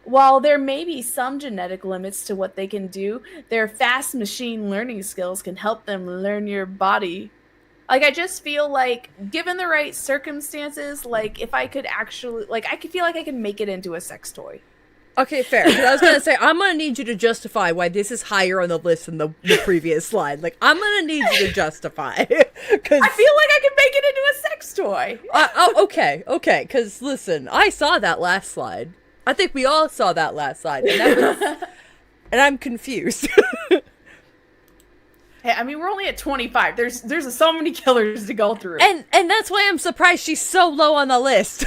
While there may be some genetic limits to what they can do, their fast machine learning skills can help them learn your body. Like, I just feel like, given the right circumstances, like, if I could actually, like, I could feel like I could make it into a sex toy. Okay, fair. 'Cause I was gonna say, I'm gonna need you to justify why this is higher on the list than the previous slide. Like, I'm gonna need you to justify. I feel like I could make it into a sex toy. Okay. Because listen, I saw that last slide. I think we all saw that last slide, and I'm confused. Hey, I mean, we're only at 25. There's so many killers to go through. And that's why I'm surprised she's so low on the list.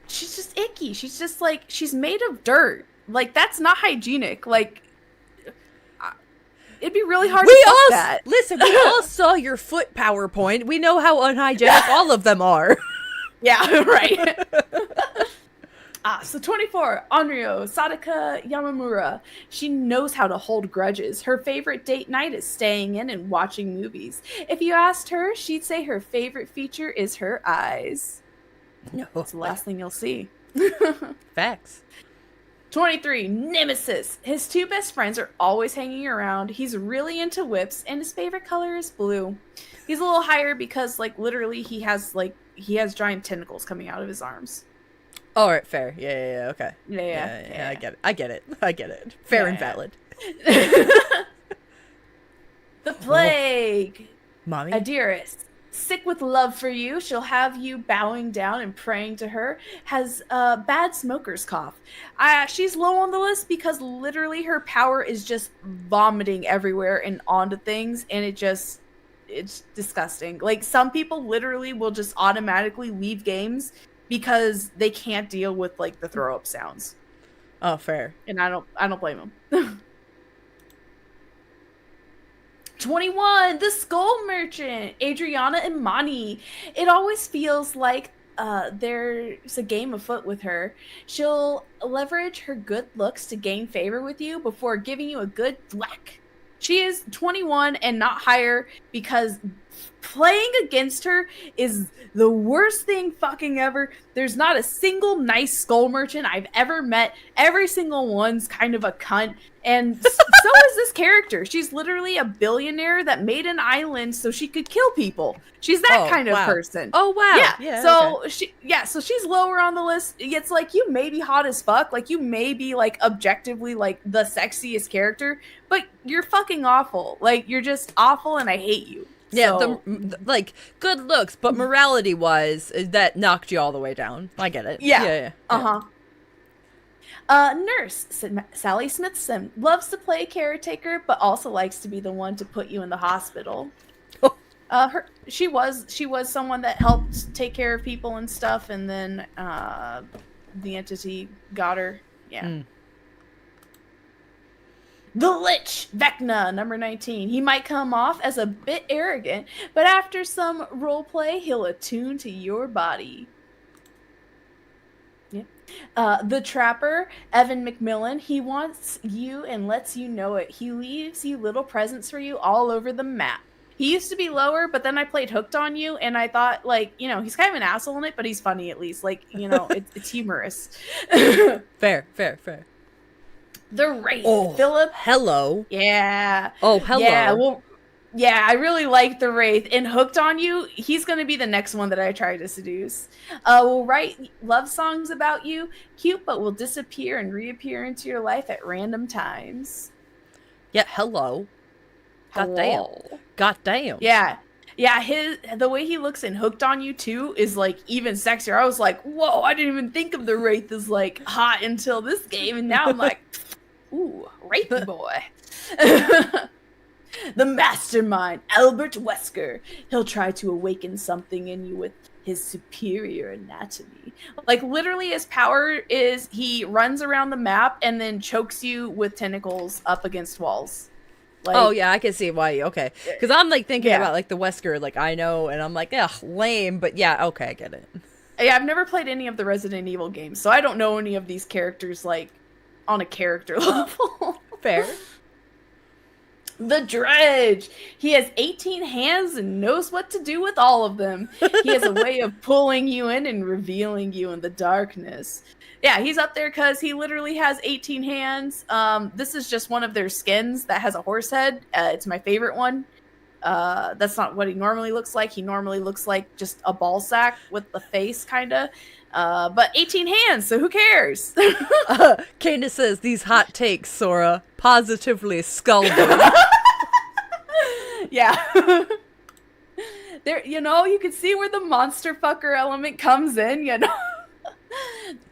She's just icky. She's just like, she's made of dirt. Like, that's not hygienic. Like, it'd be really hard to fuck that. Listen, we all saw your foot PowerPoint. We know how unhygienic all of them are. Yeah, right. So 24, Onryo Sadaka Yamamura. She knows how to hold grudges. Her favorite date night is staying in and watching movies. If you asked her, she'd say her favorite feature is her eyes. No. That's the last thing you'll see. Facts. 23, Nemesis. His two best friends are always hanging around. He's really into whips, and his favorite color is blue. He's a little higher because, like, literally he has giant tentacles coming out of his arms. All right, fair. Yeah, okay. Yeah. I get it. Fair and valid. The Plague. Mommy? Adirus. Sick with love for you, she'll have you bowing down and praying to her. Has a bad smoker's cough. She's low on the list because literally her power is just vomiting everywhere and onto things, and it's disgusting. Like, some people literally will just automatically leave games because they can't deal with, like, the throw up sounds. Oh, fair. And I don't blame them. 21, the Skull Merchant, Adriana and Mani. It always feels like there's a game afoot with her. She'll leverage her good looks to gain favor with you before giving you a good thwack. She is 21 and not higher because playing against her is the worst thing fucking ever. There's not a single nice Skull Merchant I've ever met. Every single one's kind of a cunt. And so is this character. She's literally a billionaire that made an island so she could kill people. She's that kind of person. Oh, wow. Yeah. So so she's lower on the list. It's like, you may be hot as fuck. Like, you may be, like, objectively, like, the sexiest character, but you're fucking awful. Like, you're just awful and I hate you. Yeah, so, like, good looks, but morality-wise, that knocked you all the way down. I get it. Yeah. Uh-huh. Nurse, Sally Smithson, loves to play caretaker, but also likes to be the one to put you in the hospital. She was someone that helped take care of people and stuff, and then the entity got her. Yeah. Mm. The Lich, Vecna, number 19. He might come off as a bit arrogant, but after some roleplay, he'll attune to your body. Yeah. The Trapper, Evan McMillan. He wants you and lets you know it. He leaves you little presents for you all over the map. He used to be lower, but then I played Hooked on You, and I thought, like, you know, he's kind of an asshole in it, but he's funny at least. Like, you know, it's humorous. Fair. The Wraith, Philip. Hello. Yeah. Oh, hello. Yeah, well, yeah, I really like the Wraith. And Hooked on You, he's going to be the next one that I try to seduce. We'll write love songs about you. Cute, but will disappear and reappear into your life at random times. Yeah, hello. Goddamn. Yeah. Yeah, the way he looks in Hooked on You too is, like, even sexier. I was like, whoa, I didn't even think of the Wraith as, like, hot until this game, and now I'm like, ooh, Wraithy boy. The Mastermind, Albert Wesker. He'll try to awaken something in you with his superior anatomy. Like, literally his power is he runs around the map and then chokes you with tentacles up against walls. Like, oh, yeah, I can see why. Okay. Because I'm, like, thinking about, like, the Wesker, like, I know, and I'm like, ugh, lame, but yeah, okay, I get it. Yeah, I've never played any of the Resident Evil games, so I don't know any of these characters, like, on a character level. Fair. The Dredge. He has 18 hands and knows what to do with all of them. He has a way of pulling you in and revealing you in the darkness. Yeah, he's up there because he literally has 18 hands. This is just one of their skins that has a horse head. It's my favorite one. That's not what he normally looks like. He normally looks like just a ball sack with the face, kind of. But 18 hands, so who cares? Candace says, these hot takes, Sora, positively scalding. Yeah. There, you can see where the monster fucker element comes in.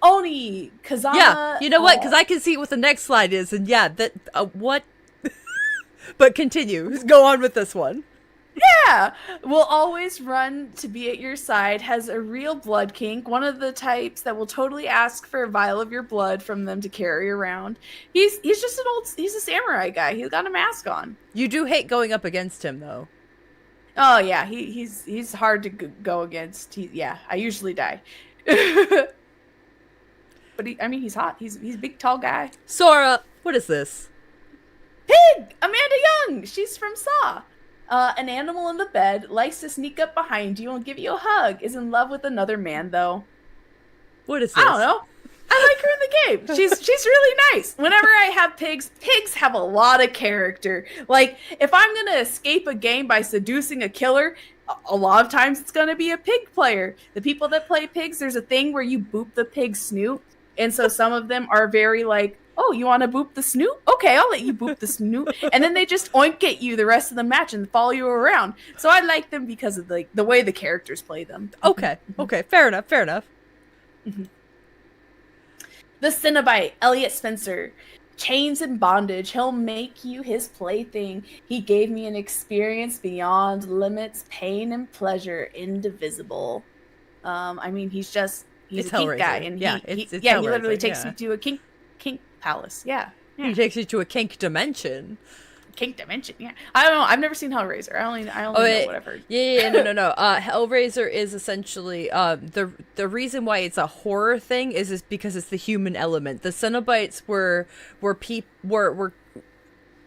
Oni, Kazama. Yeah, you know what? Because I can see what the next slide is, and yeah, that, what? But continue. Go on with this one. Yeah, will always run to be at your side, has a real blood kink, one of the types that will totally ask for a vial of your blood from them to carry around. He's just he's a samurai guy. He's got a mask on. You do hate going up against him, though. Oh yeah, he's hard to go against. I usually die. But he's hot. He's a big tall guy. Sora, what is this? Pig! Amanda Young! She's from Saw. An animal in the bed, likes to sneak up behind you and give you a hug, is in love with another man, though. What is this? I don't know. I like her in the game. She's really nice. Whenever I have pigs have a lot of character. Like, if I'm going to escape a game by seducing a killer, a lot of times it's going to be a pig player. The people that play pigs, there's a thing where you boop the pig's snoot. And so some of them are very like, oh, you want to boop the snoot? Okay, I'll let you boop the snoot. And then they just oink at you the rest of the match and follow you around. So I like them because of the way the characters play them. Okay, fair enough. Mm-hmm. The Cenobite, Elliot Spencer. Chains and bondage, he'll make you his plaything. He gave me an experience beyond limits, pain and pleasure, indivisible. He's a kink guy, and he literally takes you to a kink palace. Yeah. He takes you to a kink dimension. Kink dimension, yeah. I don't know. I've never seen Hellraiser. I only know what I've heard. No. Hellraiser is essentially the reason why it's a horror thing is because it's the human element. The Cenobites were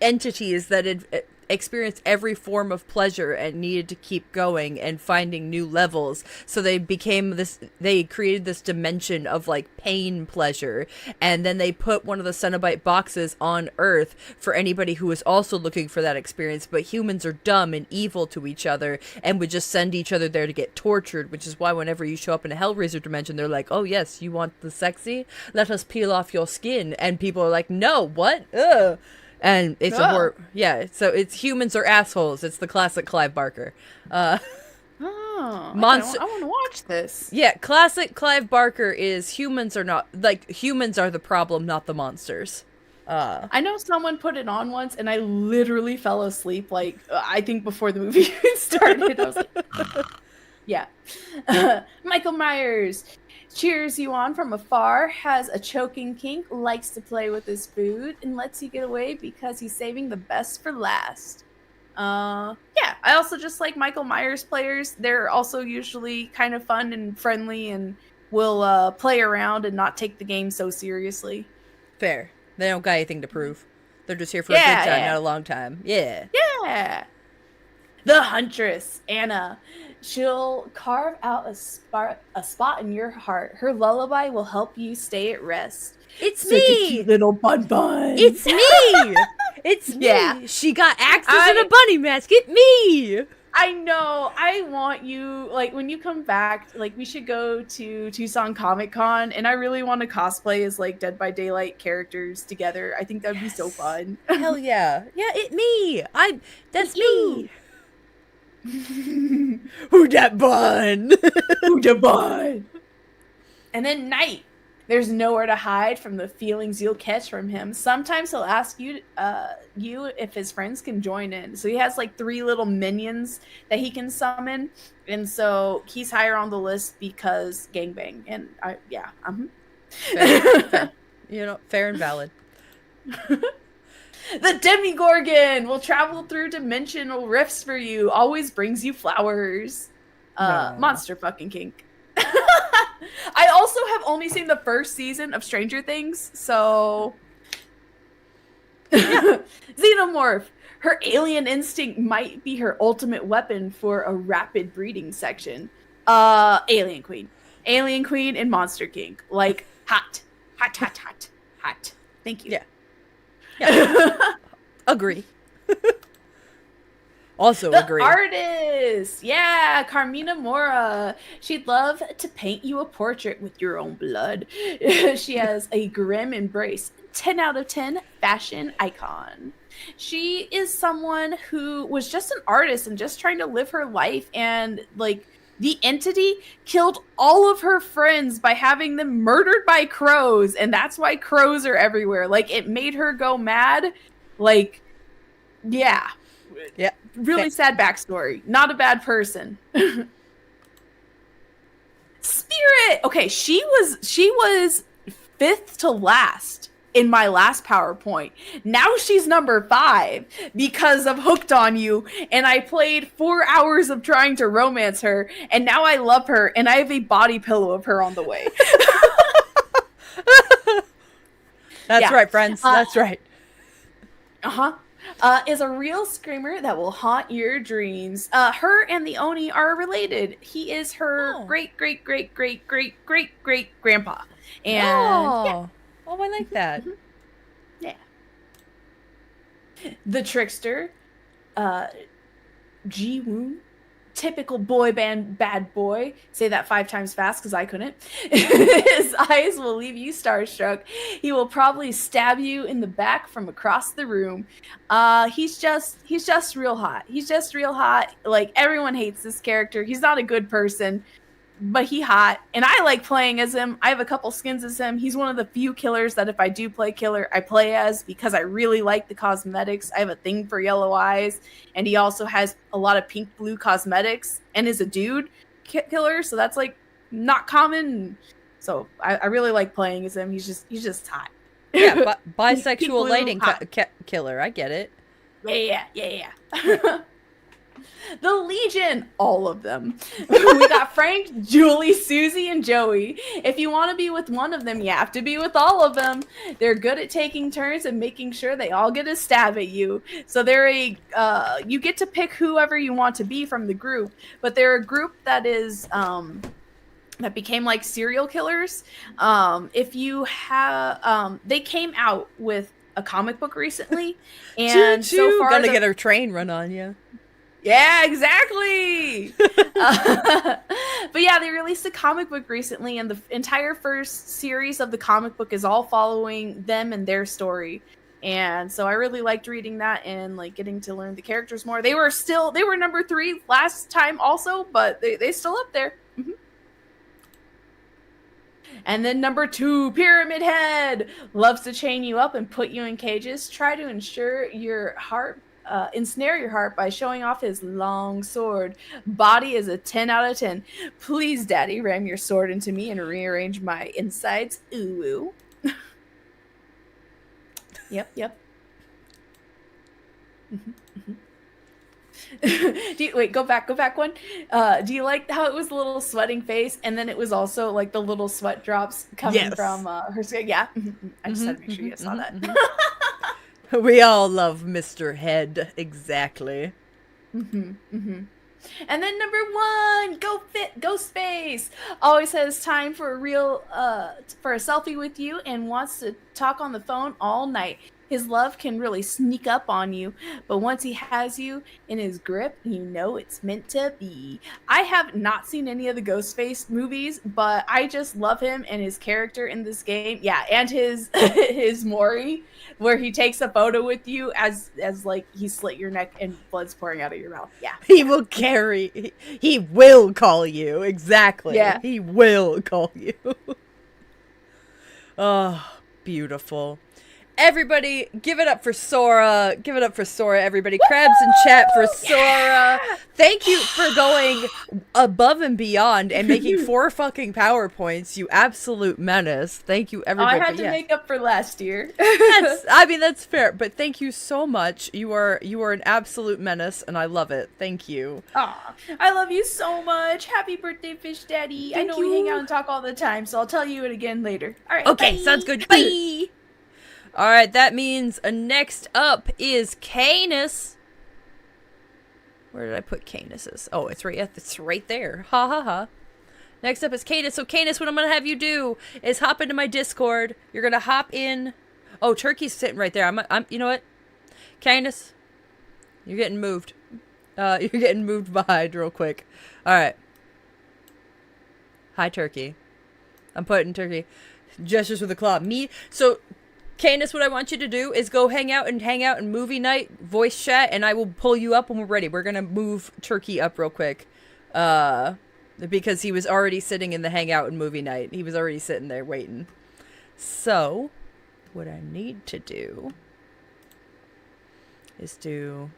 entities that had experienced every form of pleasure and needed to keep going and finding new levels. So they created this dimension of like pain pleasure. And then they put one of the Cenobite boxes on Earth for anybody who was also looking for that experience. But humans are dumb and evil to each other and would just send each other there to get tortured, which is why whenever you show up in a Hellraiser dimension, they're like, oh yes, you want the sexy? Let us peel off your skin. And people are like, no, what? Ugh. And it's a horror. Yeah, so it's humans are assholes. It's the classic Clive Barker. I want to watch this. Yeah, classic Clive Barker is humans are the problem, not the monsters. I know someone put it on once, and I literally fell asleep. Like I think before the movie started, I was like, yeah. Michael Myers. Cheers you on from afar, has a choking kink, likes to play with his food, and lets you get away because he's saving the best for last. I also just like Michael Myers players. They're also usually kind of fun and friendly and will play around and not take the game so seriously. Fair. They don't got anything to prove. They're just here for a good time, not a long time. Yeah. Yeah. The Huntress, Anna. She'll carve out a spot in your heart. Her lullaby will help you stay at rest. It's Such me! a cute little bun. It's me! It's me! Yeah. She got axes and a bunny mask. It's me! I know. I want you, like, when you come back, like, we should go to Tucson Comic Con, and I really want to cosplay as, like, Dead by Daylight characters together. I think that'd be so fun. Hell yeah. Yeah, it's me! That's me! Who that bun? Who the bun? And then Night. There's nowhere to hide from the feelings you'll catch from him. Sometimes he'll ask you if his friends can join in. So he has like 3 little minions that he can summon, and so he's higher on the list because gangbang. And fair. Fair and valid. The Demigorgon will travel through dimensional rifts for you. Always brings you flowers. Monster fucking kink. I also have only seen the first season of Stranger Things, so... Yeah. Xenomorph. Her alien instinct might be her ultimate weapon for a rapid breeding section. Alien Queen. Alien Queen and Monster King. Like, hot. Hot, hot, hot, hot. Thank you. Yeah. Yeah. Agree. Also The agree. artist. Yeah, Carmina Mora. She'd love to paint you a portrait with your own blood. She has a grim embrace. 10 out of 10 fashion icon. She is someone who was just an artist and just trying to live her life, and like the entity killed all of her friends by having them murdered by crows, and that's why crows are everywhere. Like, it made her go mad. Like, yeah. Yeah. Really sad backstory. Not a bad person. Spirit. Okay, she was fifth to last in my last PowerPoint. Now she's number 5 because of Hooked on You, and I played 4 hours of trying to romance her, and now I love her, and I have a body pillow of her on the way. That's right, friends. That's right. Is a real screamer that will haunt your dreams. Her and the Oni are related. He is her great great great great great great great grandpa. And I like that. Yeah. The trickster, Ji Woon. Typical boy band bad boy. Say that 5 times fast because I couldn't. His eyes will leave you starstruck. He will probably stab you in the back from across the room. He's just real hot. He's just real hot. Like, everyone hates this character. He's not a good person, but he hot. And I like playing as him. I have a couple skins as him. He's one of the few killers that if I do play killer, I play as, because I really like the cosmetics. I have a thing for yellow eyes, and he also has a lot of pink blue cosmetics and is a dude killer, so that's like not common. So I really like playing as him. He's just hot. Yeah, bisexual lighting killer. I get it. Yeah. The Legion, all of them. We got Frank, Julie, Susie, and Joey. If you want to be with one of them, you have to be with all of them. They're good at taking turns and making sure they all get a stab at you. So you get to pick whoever you want to be from the group, but they're a group that is that became like serial killers. If you have, they came out with a comic book recently, and so far gonna get a train run on you. Yeah, exactly. But yeah, they released a comic book recently, and the entire first series of the comic book is all following them and their story. And so I really liked reading that and like getting to learn the characters more. They were number 3 last time also, but they still up there. Mm-hmm. And then number 2, Pyramid Head. Loves to chain you up and put you in cages. Try to ensnare your heart by showing off his long sword. Body is a 10 out of 10. Please, Daddy, ram your sword into me and rearrange my insides. Ooh. Yep. Go back one. Do you like how it was a little sweating face, and then it was also like the little sweat drops coming from her skin? Yeah. I just had to make sure you guys saw that. We all love Mr. Head. Exactly. And then number 1, Ghostface. Always has time for a selfie with you and wants to talk on the phone all night. His love can really sneak up on you, but once he has you in his grip, you know it's meant to be. I have not seen any of the Ghostface movies, but I just love him and his character in this game. Yeah, and his his Mori, where he takes a photo with you as like he slit your neck and blood's pouring out of your mouth. Yeah. He will call you. Exactly. Yeah. He will call you. Oh, beautiful. Everybody, give it up for Sora. Give it up for Sora, everybody. Crabs in chat for Sora. Yeah! Thank you for going above and beyond and making 4 fucking PowerPoints, you absolute menace. Thank you, everybody. I had to make up for last year. That's fair, but thank you so much. You are an absolute menace, and I love it. Thank you. Aw, I love you so much. Happy birthday, Fish Daddy. I know we hang out and talk all the time, so I'll tell you it again later. All right. Okay, bye. sounds good. Bye. All right, that means next up is Canis. Where did I put Canis's? Oh, it's right there. Ha ha ha. Next up is Canis. So Canis, what I'm gonna have you do is hop into my Discord. You're gonna hop in. Oh, Turkey's sitting right there. I'm. You know what, Canis, you're getting moved. You're getting moved behind real quick. All right. Hi, Turkey. I'm putting Turkey. Gestures with a claw. So, Candace, what I want you to do is go hang out in movie night, voice chat, and I will pull you up when we're ready. We're gonna move Turkey up real quick. Because he was already sitting in the hangout and movie night. He was already sitting there waiting. So, what I need to do is do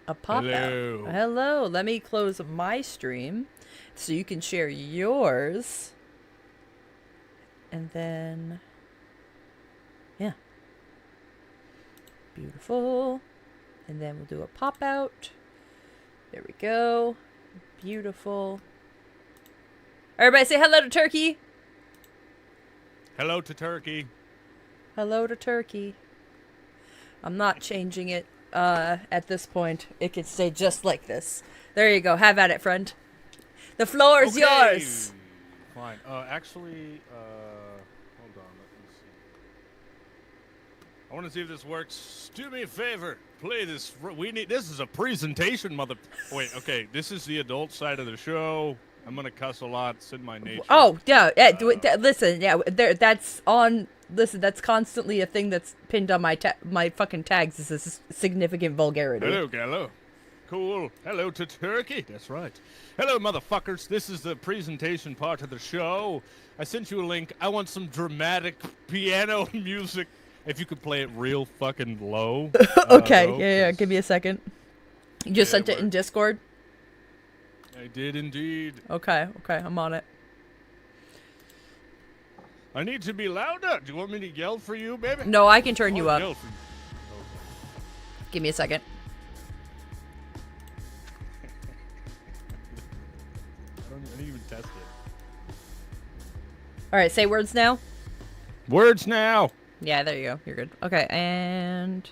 a pop out. Hello. Let me close my stream so you can share yours. And then, yeah. Beautiful. And then we'll do a pop out. There we go. Beautiful. Everybody say hello to Turkey. Hello to Turkey. Hello to Turkey. I'm not changing it at this point. It can stay just like this. There you go. Have at it, friend. The floor is yours. Fine. Actually, hold on. Let me see. I want to see if this works. Do me a favor. Play this. This is a presentation, mother. Wait. Okay. This is the adult side of the show. I'm gonna cuss a lot. It's in my nature. Oh yeah. Listen. Yeah. That's on. Listen. That's constantly a thing that's pinned on my fucking tags. This is significant vulgarity. Hello, Gallo. Cool. Hello to Turkey. That's right. Hello, motherfuckers. This is the presentation part of the show. I sent you a link. I want some dramatic piano music. If you could play it real fucking low. Okay. Though, yeah. Give me a second. You just sent it in Discord? I did indeed. Okay. I'm on it. I need to be louder. Do you want me to yell for you, baby? No, I can turn you up. Yell for you. Give me a second. I didn't even test it. All right, say words now. Words now. Yeah, there you go. You're good. Okay, and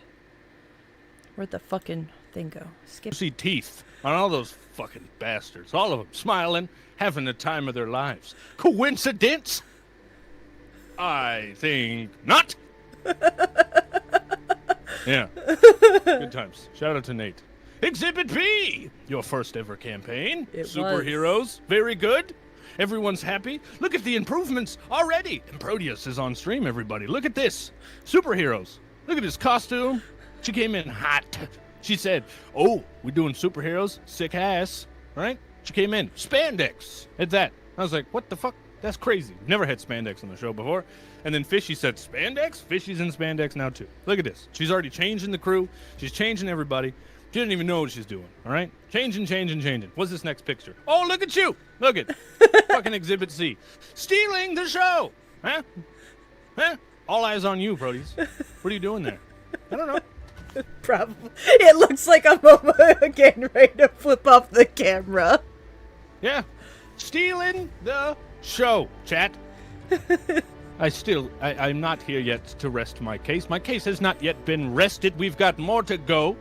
where'd the fucking thing go? Skip. See teeth on all those fucking bastards. All of them smiling, having the time of their lives. Coincidence? I think not. Yeah. Good times. Shout out to Nate. Exhibit B, your first ever campaign. Superheroes, very good. Everyone's happy. Look at the improvements already. And Proteus is on stream, everybody. Look at this. Superheroes. Look at his costume. She came in hot. She said, oh, we're doing superheroes? Sick ass. Right? She came in. Spandex. At that. I was like, what the fuck? That's crazy. Never had spandex on the show before. And then Fishy said, spandex? Fishy's in spandex now, too. Look at this. She's already changing the crew. She's changing everybody. She doesn't even know what she's doing, all right? Changing. What's this next picture? Oh, look at you. Look at fucking Exhibit C. Stealing the show. Huh? All eyes on you, Proteus. What are you doing there? I don't know. Probably. It looks like I'm again ready to flip off the camera. Yeah. Stealing the show, chat. I'm not here yet to rest my case. My case has not yet been rested. We've got more to go.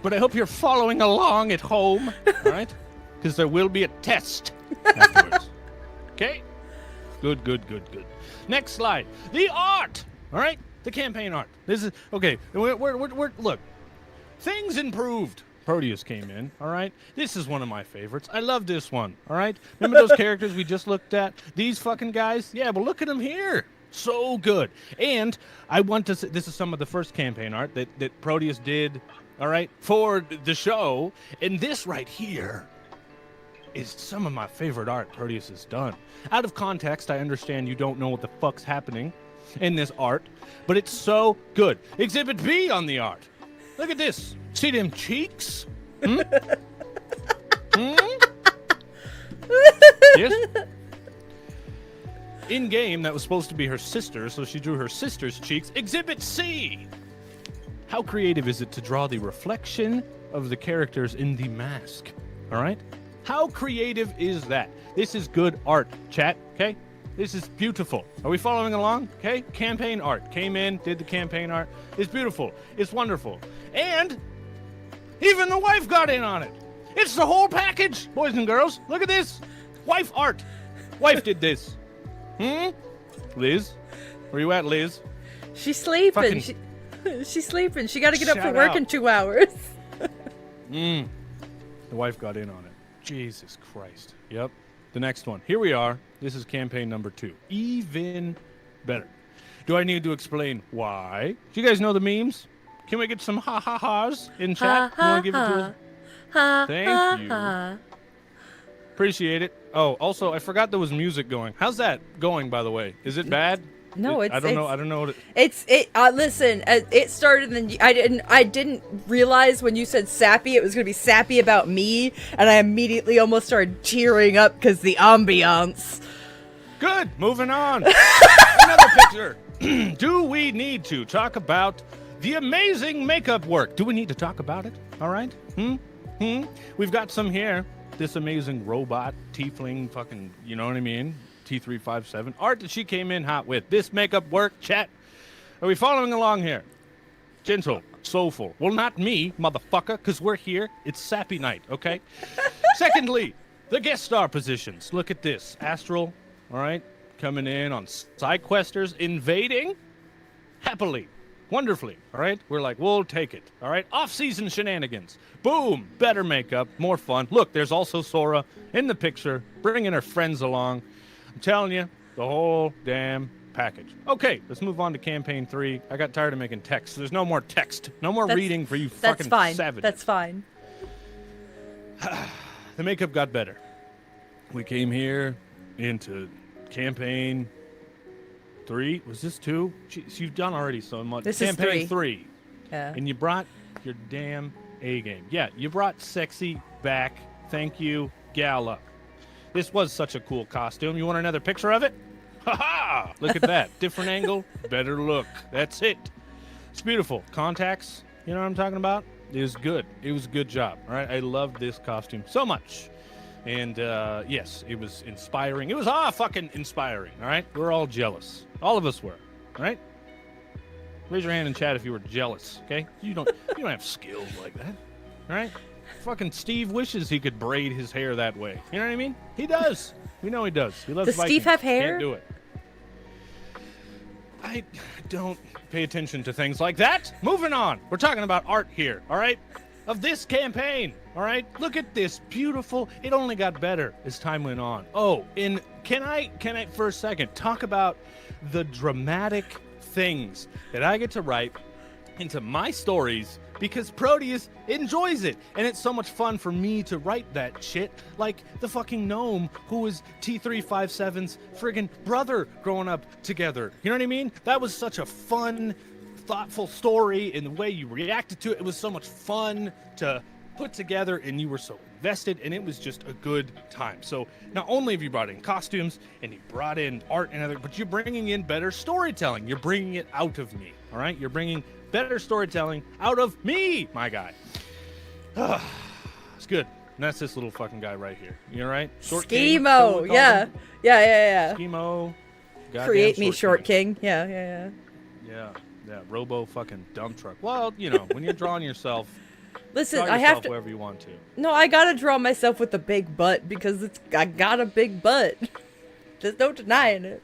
But I hope you're following along at home, all right? Because there will be a test afterwards. Okay? Good. Next slide. The art, all right? The campaign art. This is, okay, look. Things improved. Proteus came in, all right? This is one of my favorites. I love this one, all right? Remember those characters we just looked at? These fucking guys? Yeah, but look at them here. So good. And I want to say, this is some of the first campaign art that Proteus did, all right, for the show. And this right here is some of my favorite art Proteus has done. Out of context, I understand you don't know what the fuck's happening in this art, but it's so good. Exhibit B on the art. Look at this. See them cheeks? Yes? In game, that was supposed to be her sister, so she drew her sister's cheeks. Exhibit C. How creative is it to draw the reflection of the characters in the mask? All right? How creative is that? This is good art, chat, okay? This is beautiful. Are we following along? Okay, campaign art. Came in, did the campaign art. It's beautiful. It's wonderful. And even the wife got in on it. It's the whole package, boys and girls. Look at this. Wife art. Wife did this. Liz? Where you at, Liz? She's sleeping. She's sleeping. She got to get up for work in 2 hours. The wife got in on it. Jesus Christ. Yep. The next one. Here we are. This is campaign number 2. Even better. Do I need to explain why? Do you guys know the memes? Can we get some ha-ha-ha's in chat? You want to give it to us? Thank you. Appreciate it. Oh, also, I forgot there was music going. How's that going, by the way? Is it bad? No, I don't know. I don't know what listen, it started and then I didn't realize when you said sappy it was going to be sappy about me, and I immediately almost started tearing up because the ambiance. Good. Moving on. Another picture. Do we need to talk about the amazing makeup work? Do we need to talk about it? All right. We've got some here. This amazing robot tiefling fucking, you know what I mean? T357 art that she came in hot with. This makeup work, chat. Are we following along here? Gentle, soulful. Well, not me, motherfucker, because we're here. It's sappy night, okay? Secondly, the guest star positions. Look at this. Astral, all right, coming in on side questers, invading happily, wonderfully, all right? We're like, we'll take it, all right? Off-season shenanigans. Boom, better makeup, more fun. Look, there's also Sora in the picture, bringing her friends along. I'm telling you, the whole damn package. Okay, let's move on to campaign 3. I got tired of making text. So there's no more text. No more reading for you fucking savages. That's fine. The makeup got better. We came here into campaign 3. Was this 2? Jeez, you've done already so much. This campaign is 3. Yeah. And you brought your damn A game. Yeah, you brought sexy back. Thank you, Gala. This was such a cool costume. You want another picture of it? Ha-ha! Look at that. Different angle, better look. That's it. It's beautiful. Contacts, you know what I'm talking about? It was good. It was a good job. All right, I loved this costume so much. And, yes, it was inspiring. It was fucking inspiring, all right? We're all jealous. All of us were, all right? Raise your hand in chat if you were jealous, okay? You don't have skills like that, all right? Fucking Steve wishes he could braid his hair that way. You know what I mean? He does. We know he does. He loves Does Vikings. Steve have hair? Can't do it. I don't pay attention to things like that. Moving on. We're talking about art here, all right? Of this campaign, all right? Look at this beautiful. It only got better as time went on. Oh, and can I for a second talk about the dramatic things that I get to write into my stories because Proteus enjoys it, and it's so much fun for me to write that shit, like the fucking gnome who was T357's friggin' brother growing up together. You know what I mean? That was such a fun, thoughtful story, and the way you reacted to it, it was so much fun to put together, and you were so invested, and it was just a good time. So not only have you brought in costumes, and you brought in art and other, but you're bringing in better storytelling. You're bringing it out of me, all right? You're bringing better storytelling out of me, my guy. It's good. And that's this little fucking guy right here. You all right? Short Schemo. King, Yeah. Schemo. Create me, Short King. Yeah. Yeah. Robo fucking dump truck. Well, you know, when you're drawing yourself, listen, draw I have to. wherever you want to. No, I gotta draw myself with a big butt because I got a big butt. There's no denying it.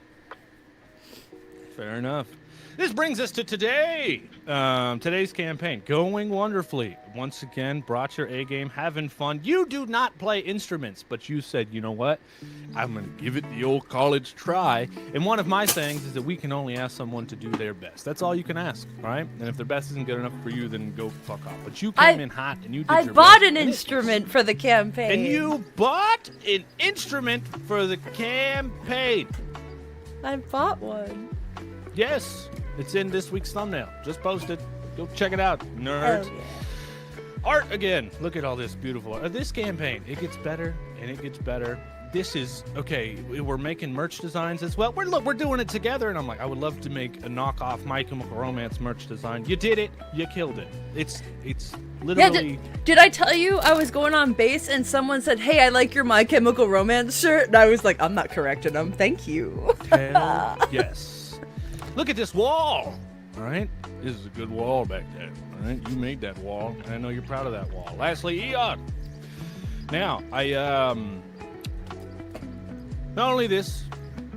Fair enough. This brings us to today. Today's campaign going wonderfully. Once again, brought your A game, having fun. You do not play instruments, but you said, you know what? I'm going to give it the old college try. And one of my sayings is that we can only ask someone to do their best. That's all you can ask, right? And if their best isn't good enough for you, then go fuck off. But you came in hot and you did your best. I bought an instrument for the campaign. And you bought an instrument for the campaign. I bought one. Yes. It's in this week's thumbnail. Just posted. Go check it out, nerds. Oh, yeah. Art again. Look at all this beautiful art. This campaign, it gets better and it gets better. this is okay. We're making merch designs as well. We're doing it together, and I'm like, I would love to make a knockoff My Chemical Romance merch design. You did it. You killed it. It's literally. Yeah, did I tell you I was going on base and someone said, "Hey, I like your My Chemical Romance shirt," and I was like, "I'm not correcting them. Thank you." Hell yes. Look at this wall. All right, this is a good wall back there. All right, you made that wall, and I know you're proud of that wall. Lastly, Eon. Now, not only this,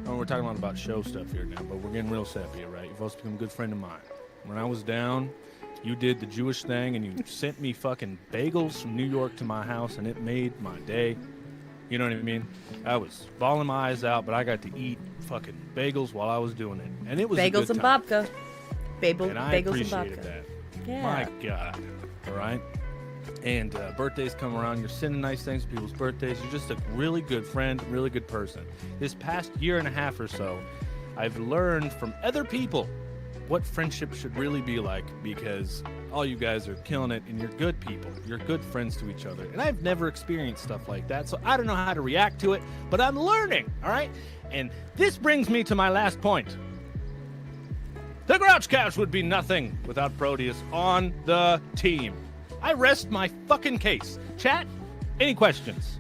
we're talking about show stuff here now, but we're getting real sappy, right? You've also become a good friend of mine. When I was down, you did the Jewish thing, and you sent me fucking bagels from New York to my house, and it made my day. You know what I mean? I was bawling my eyes out, but I got to eat fucking bagels while I was doing it, and it was Bagels a good and time. babka. And I Bagels and appreciated babka. that. Yeah. My God. All right? And birthdays come around. You're sending nice things to people's birthdays. You're just a really good friend, really good person. This past year and a half or so, I've learned from other people what friendship should really be like, because all you guys are killing it, and you're good people. You're good friends to each other. And I've never experienced stuff like that, so I don't know how to react to it, but I'm learning, all right? And this brings me to my last point. The Grouch Cast would be nothing without Proteus on the team. I rest my fucking case. Chat, any questions?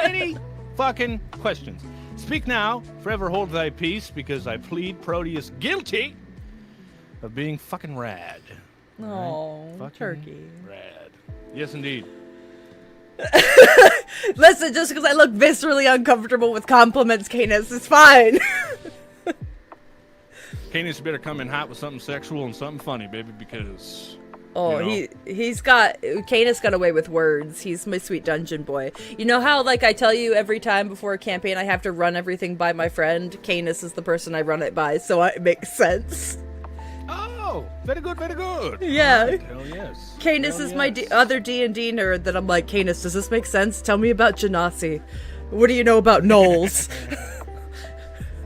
Any fucking questions? Speak now, forever hold thy peace, because I plead Proteus guilty of being fucking rad. Oh, Fucking turkey. Rad. Yes, indeed. Listen, just because I look viscerally uncomfortable with compliments, Canis, it's fine. Canis better come in hot with something sexual and something funny, baby, because... Oh, you know. he's got Canis got away with words. He's my sweet dungeon boy. You know how like I tell you every time before a campaign I have to run everything by my friend? Canis is the person I run it by, so it makes sense. Oh, very good, very good. Yeah. Right, hell yes. Canis Hell is my yes. other D&D nerd that I'm like, Canis, does this make sense? Tell me about Genasi. What do you know about Knowles?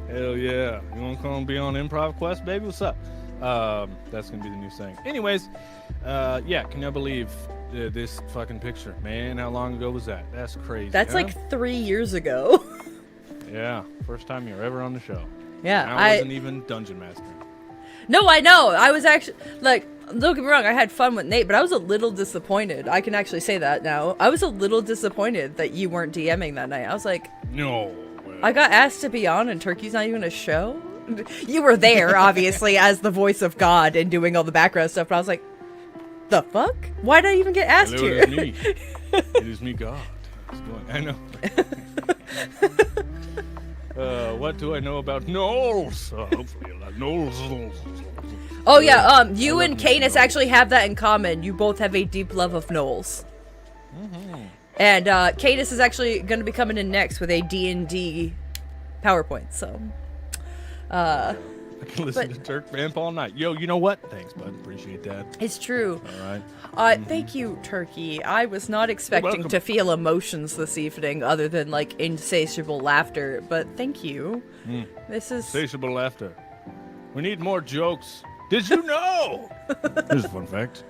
Hell yeah. You want to come be on Improv Quest, baby? What's up? That's going to be the new thing. Anyways, yeah, can you believe this fucking picture? Man, how long ago was that? That's crazy. That's huh? like 3 years ago. Yeah, first time you're ever on the show. Yeah, And I wasn't even Dungeon Master. No, I know. I was actually, like, don't get me wrong, I had fun with Nate, but I was a little disappointed. I can actually say that now. I was a little disappointed that you weren't DMing that night. I was like, No. I got asked to be on and Turkey's not even a show? You were there, obviously, as the voice of God and doing all the background stuff, but I was like, the fuck? Why did I even get asked Hello, here? it is me. It is me, God. How's it going? I know. What do I know about Knowles? Hopefully a lot. Knowles. Oh yeah, you love and me Canis Knowles. actually have that in common. You both have a deep love of Knowles. Mm-hmm. And Canis is actually going to be coming in next with a D&D PowerPoint, so... I can listen to Turk Vamp all night. Yo, you know what? Thanks, bud. Appreciate that. It's true. All right. Thank you, Turkey. I was not expecting welcome. to feel emotions this evening other than, like, insatiable laughter, but thank you. This is... Insatiable laughter. We need more jokes. Did you know? Here's a fun fact.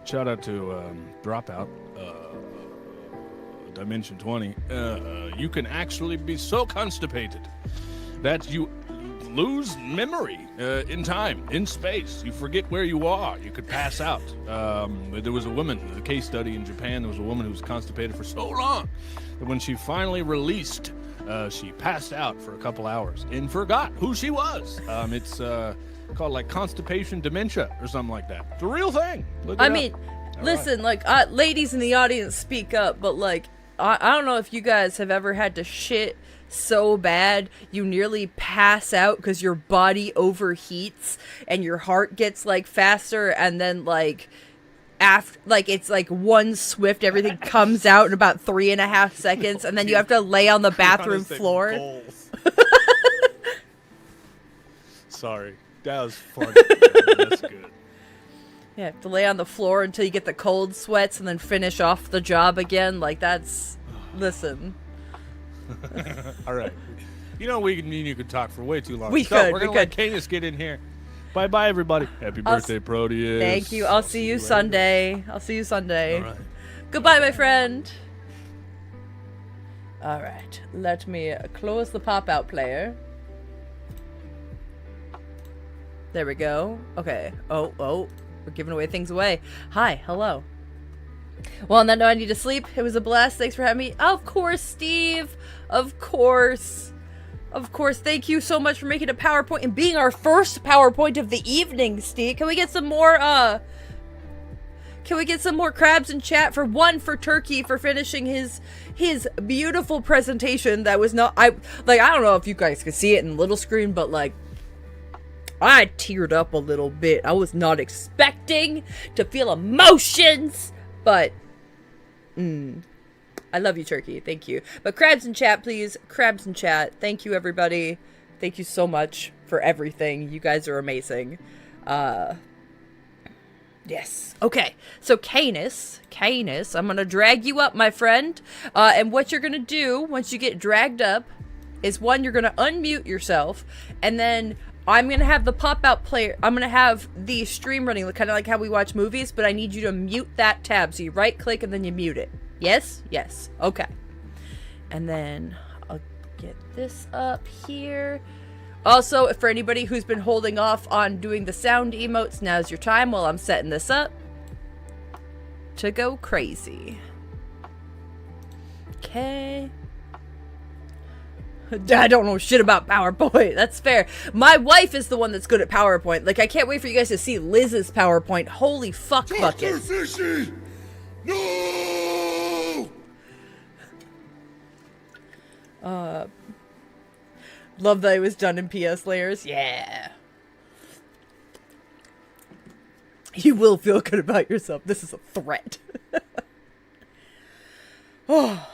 Shout out to Dropout, Dimension 20. You can actually be so constipated that you lose memory in time, in space. You forget where you are. You could pass out. There was a woman, a case study in Japan, there was a woman who was constipated for so long that when she finally released, she passed out for a couple hours and forgot who she was. It's called like constipation dementia or something like that. It's a real thing. Look it I up. mean, All listen, like, ladies in the audience, speak up, but, like, I don't know if you guys have ever had to shit so bad you nearly pass out because your body overheats and your heart gets, like, faster, and then, like, after, like, it's, like, one swift, everything comes out in about 3.5 seconds, and then you have to lay on the bathroom floor. Goals. Sorry. That was funny. That's good. You have to lay on the floor until you get the cold sweats and then finish off the job again. Like, that's... Listen. All right. You know, me and you could talk for way too long. We So, could, We're we going to let could. Canis get in here. Bye-bye, everybody. Happy birthday, Proteus. Thank you. I'll see you later. Sunday. I'll see you Sunday. All right. Goodbye, my friend. All right. Let me close the pop-out player. There we go. Okay. Oh, we're giving away things away. Hi, hello. Well, on that note, I need to sleep. It was a blast. Thanks for having me. Of course, Steve. Of course. Of course. Thank you so much for making a PowerPoint and being our first PowerPoint of the evening, Steve. Can we get some more, Can we get some more crabs in chat for Turkey for finishing his beautiful presentation that was not, I don't know if you guys could see it in the little screen, but like, I teared up a little bit. I was not expecting to feel emotions, but, I love you, Turkey. Thank you. But crabs in chat, please. Crabs in chat. Thank you, everybody. Thank you so much for everything. You guys are amazing. Yes. Okay. So, Canis, I'm gonna drag you up, my friend. And what you're gonna do once you get dragged up is, one, you're gonna unmute yourself, and then I'm gonna have the pop-out player. I'm gonna have the stream running, kind of like how we watch movies, but I need you to mute that tab. So you right-click and then you mute it. Yes? Yes. Okay. And then I'll get this up here. Also, for anybody who's been holding off on doing the sound emotes, now's your time while I'm setting this up to go crazy. Okay. I don't know shit about PowerPoint. That's fair. My wife is the one that's good at PowerPoint. Like, I can't wait for you guys to see Liz's PowerPoint. Holy fuck bucket. Fishy! No! Love that it was done in PS layers. Yeah. You will feel good about yourself. This is a threat. Oh.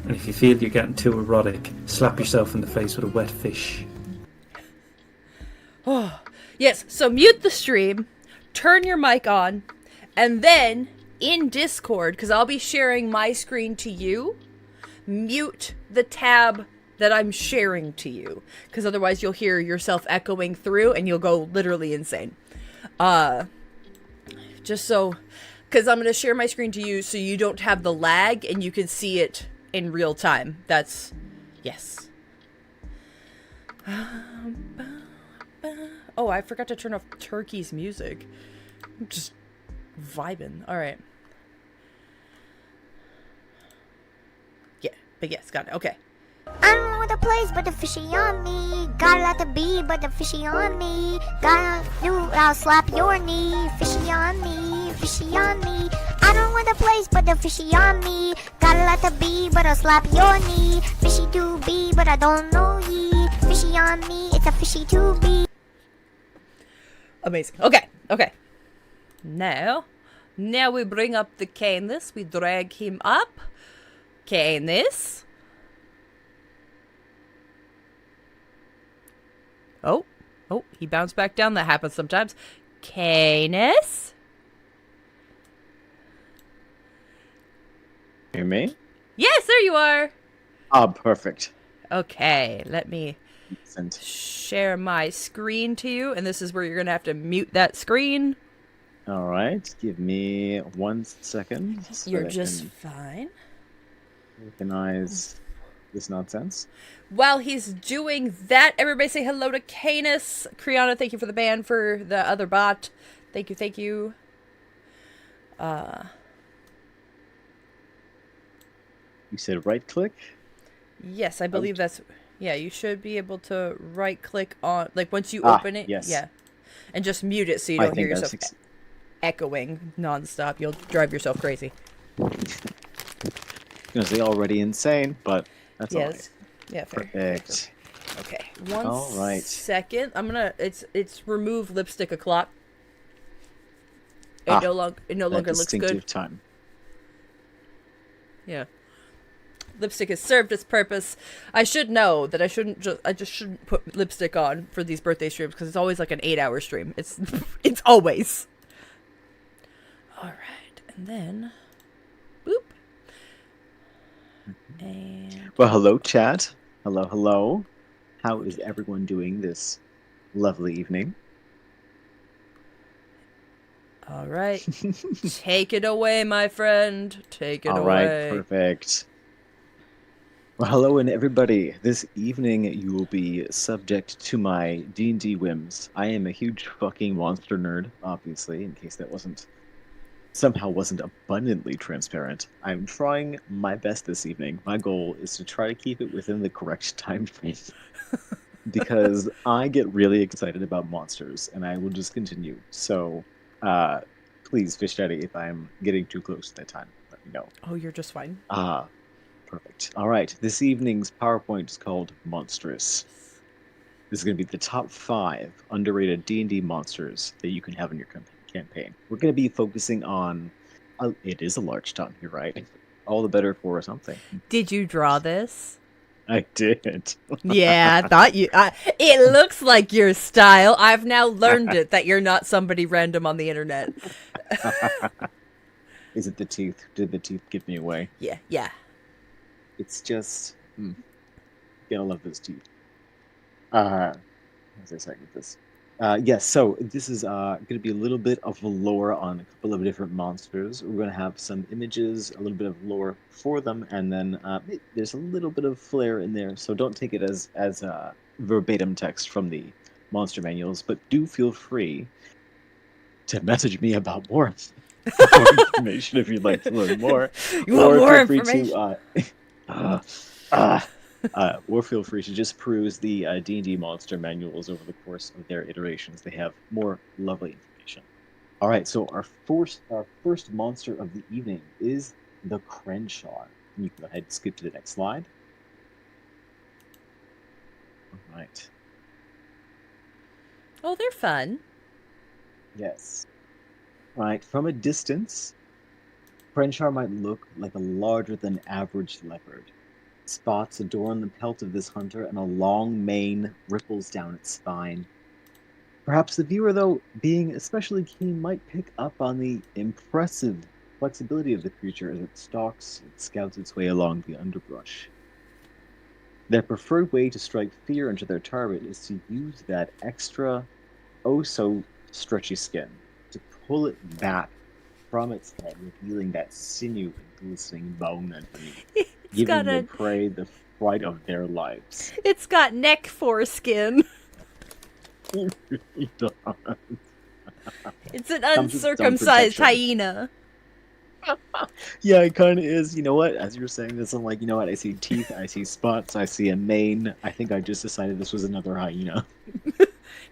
And if you feel you're getting too erotic, slap yourself in the face with a wet fish. Oh, yes, so mute the stream, turn your mic on, and then in Discord, because I'll be sharing my screen to you, mute the tab that I'm sharing to you, because otherwise you'll hear yourself echoing through and you'll go literally insane. Just so, because I'm going to share my screen to you so you don't have the lag and you can see it in real time. That's, yes. Oh, I forgot to turn off Turkey's music. I'm just vibing. Alright. Yeah, but yes, got it. Okay. I don't know what the place, but the fishy on me. Got a lot to be, but the fishy on me. Gotta do, I'll slap your knee. Fishy on me, fishy on me. I don't know what the place, but the fishy on me. Got a lot to be, but I'll slap your knee. Fishy to be, but I don't know ye. Fishy on me, it's a fishy to be. Amazing. Okay, okay. Now we bring up the Canis. We drag him up. Canis. Oh, he bounced back down. That happens sometimes. Canis. Hear me? Yes, there you are. Ah, perfect. Okay, let me Excellent. share my screen to you, and this is where you're gonna have to mute that screen. All right, give me 1 second. So You're that I just can fine. recognize this nonsense. While he's doing that, everybody say hello to Canis. Kriana, thank you for the ban for the other bot. Thank you, thank you. You said right click? Yes, I believe that's... Yeah, you should be able to right-click on... Like, once you open it, yes. yeah. And just mute it so you I don't hear think yourself that's echoing nonstop. You'll drive yourself crazy. gonna say already insane, but that's all right. Yes. Yeah, fair. Perfect. Okay. One All right. second. I'm gonna... It's remove lipstick o'clock. It no longer That looks distinctive good. time. Yeah. Lipstick has served its purpose. I should know that I just shouldn't put lipstick on for these birthday streams because it's always like an 8-hour stream. It's it's always. All right, and then boop. And Well, hello, chat. Hello, hello. How is everyone doing this lovely evening? all right. Take it away, my friend. Take it All away. right, perfect. Well, hello, and everybody. This evening, you will be subject to my D&D whims. I am a huge fucking monster nerd, obviously, in case that somehow wasn't abundantly transparent. I'm trying my best this evening. My goal is to try to keep it within the correct time frame. Because I get really excited about monsters, and I will just continue. So, please, Fish Daddy, if I'm getting too close to that time, let me know. Oh, you're just fine. Perfect. All right, this evening's PowerPoint is called Monstrous. This is going to be the top 5 underrated D&D monsters that you can have in your campaign. We're going to be focusing on... it is a large tongue, you're right. All the better for something. Did you draw this? I did. Yeah, I thought you... it looks like your style. I've now learned it, that you're not somebody random on the internet. Is it the teeth? Did the teeth give me away? Yeah. It's just... Gotta love those teeth. How was I saying with this? Yes, so this is going to be a little bit of lore on a couple of different monsters. We're going to have some images, a little bit of lore for them, and then there's a little bit of flair in there, so don't take it as verbatim text from the monster manuals, but do feel free to message me about more information if you'd like to learn more. You want more feel free information? Or feel free to just peruse the D&D monster manuals over the course of their iterations. They have more lovely information. All right, so our first monster of the evening is the Crenshaw. You can go ahead and skip to the next slide. All right. Oh, they're fun. Yes. All right, from a distance, Crenshaw might look like a larger-than-average leopard. Spots adorn the pelt of this hunter, and a long mane ripples down its spine. Perhaps the viewer, though, being especially keen, might pick up on the impressive flexibility of the creature as it stalks and scouts its way along the underbrush. Their preferred way to strike fear into their target is to use that extra, oh-so-stretchy skin to pull it back from its head, revealing that sinew and glistening bone underneath. Giving the prey the fright of their lives. It's got neck foreskin. It really does. It's an uncircumcised hyena. Yeah, it kind of is. You know what? As you're saying this, I'm like, you know what? I see teeth, I see spots, I see a mane. I think I just decided this was another hyena.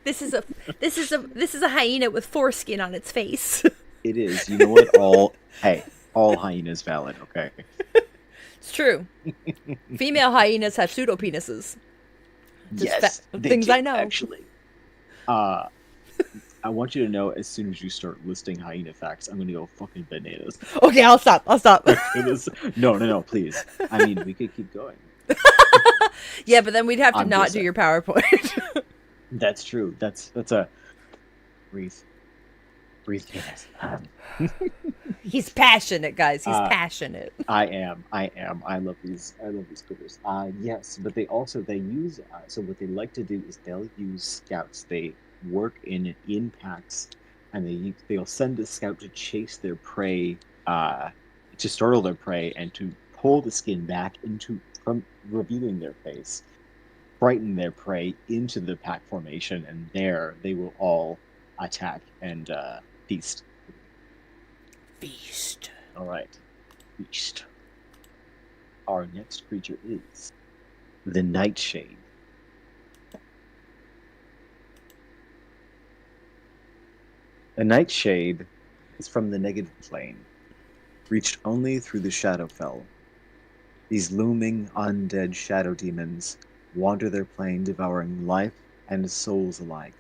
This is a hyena with foreskin on its face. It is. You know what? All hyenas valid. Okay. It's true. Female hyenas have pseudo penises. Yes, things do, I know. Actually, I want you to know as soon as you start listing hyena facts, I'm gonna go fucking bananas. Okay, I'll stop. No, please. I mean, we could keep going. Yeah, but then we'd have to not do your PowerPoint. That's true. That's a breathe. Breathe, penis. He's passionate, guys. He's passionate. I am. I love these critters. Yes, but they use. So what they like to do is they'll use scouts. They work in packs, and they'll send a scout to chase their prey, to startle their prey, and to pull the skin back from revealing their face, frighten their prey into the pack formation, and there they will all attack and feast. Feast. All right, feast. Our next creature is the Nightshade. A Nightshade is from the negative plane, reached only through the Shadowfell. These looming, undead shadow demons wander their plane, devouring life and souls alike.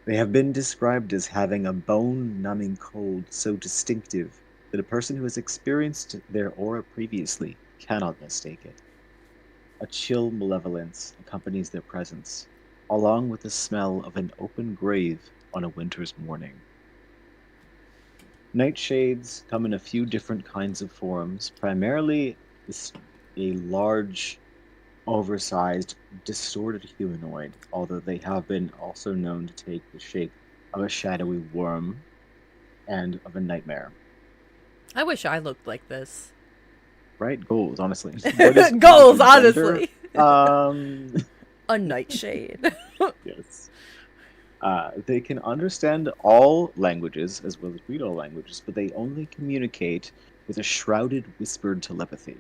They have been described as having a bone-numbing cold so distinctive that a person who has experienced their aura previously cannot mistake it. A chill malevolence accompanies their presence, along with the smell of an open grave on a winter's morning. Nightshades come in a few different kinds of forms, primarily a large, oversized, distorted humanoid, although they have been also known to take the shape of a shadowy worm and of a nightmare. I wish I looked like this. Right? Goals, honestly. What is Goals, gender? honestly. A nightshade. Yes. They can understand all languages as well as read all languages, but they only communicate with a shrouded, whispered telepathy.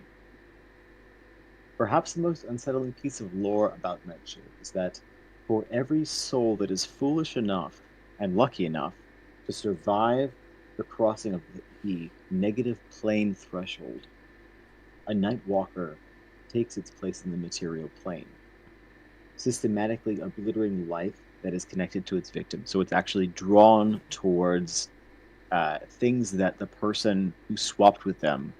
Perhaps the most unsettling piece of lore about Nightshade is that for every soul that is foolish enough and lucky enough to survive the crossing of the negative plane threshold, a Night Walker takes its place in the material plane, systematically obliterating life that is connected to its victim. So it's actually drawn towards things that the person who swapped with them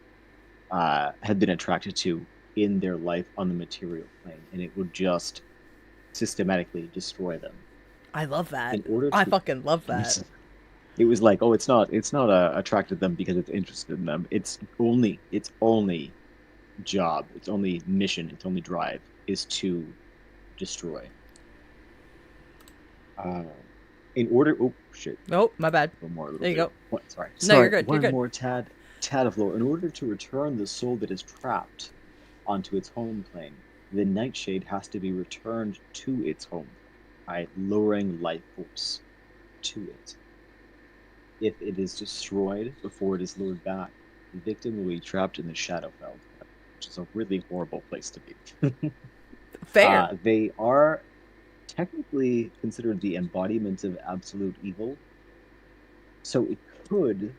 had been attracted to in their life on the material plane, and it would just systematically destroy them. I love that. In order I to- fucking love that. It was like, oh, it's not attracted to them because it's interested in them. Its only job, its only mission, its only drive is to destroy. In order, oh shit, Oh, my bad. one more. There you go. What, sorry. No, you're good, One you're good. more tad of lore. In order to return the soul that is trapped onto its home plane, the Nightshade has to be returned to its home by luring life force to it. If it is destroyed before it is lured back, the victim will be trapped in the Shadowfell, which is a really horrible place to be. Fair. They are technically considered the embodiment of absolute evil, so it could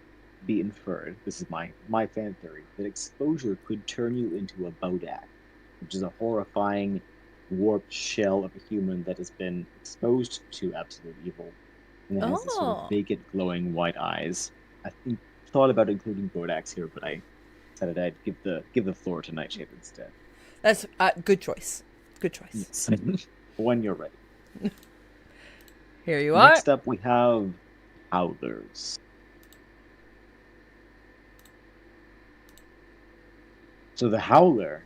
be inferred, this is my fan theory, that exposure could turn you into a Bodak, which is a horrifying, warped shell of a human that has been exposed to absolute evil, and it has this sort Oh. of vacant, glowing white eyes. I thought about including Bodaks here, but I decided I'd give the floor to Nightshade instead. That's good choice. Good choice. Yes. When you're ready. Here you are. Next up, we have Howlers. So the Howler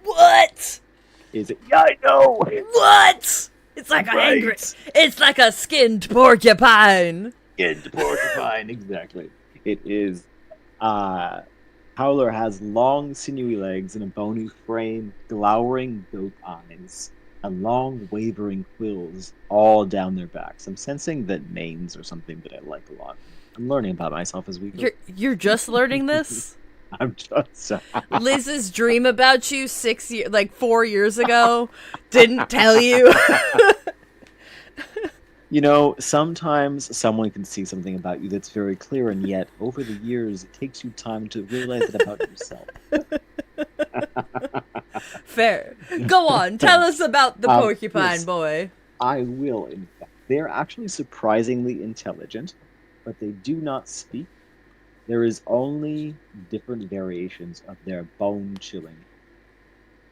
What? is yeah, I know. What? It's like a Right. angry. It's like a skinned porcupine. Skinned porcupine, exactly. It is. Howler has long, sinewy legs and a bony frame, glowering goat eyes, and long, wavering quills all down their backs. I'm sensing that manes are something that I like a lot. I'm learning about myself as we go. You're just learning this. I'm just. Liz's dream about you 4 years ago didn't tell you. You know, sometimes someone can see something about you that's very clear, and yet over the years, it takes you time to realize it about yourself. Fair. Go on. Tell us about the porcupine yes. boy. I will, in fact. They're actually surprisingly intelligent, but they do not speak. There is only different variations of their bone-chilling.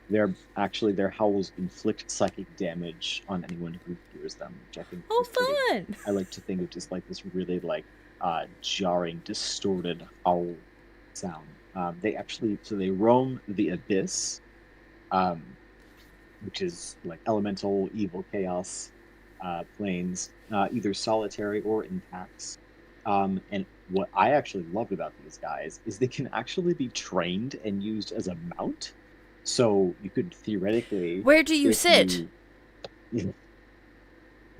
Their howls inflict psychic damage on anyone who hears them, which I think Oh, is pretty. fun. I like to think of just like this really jarring, distorted howl sound. They roam the abyss, which is like elemental, evil, chaos planes, either solitary or in packs. And what I actually love about these guys is they can actually be trained and used as a mount. So you could theoretically. Where do you if sit?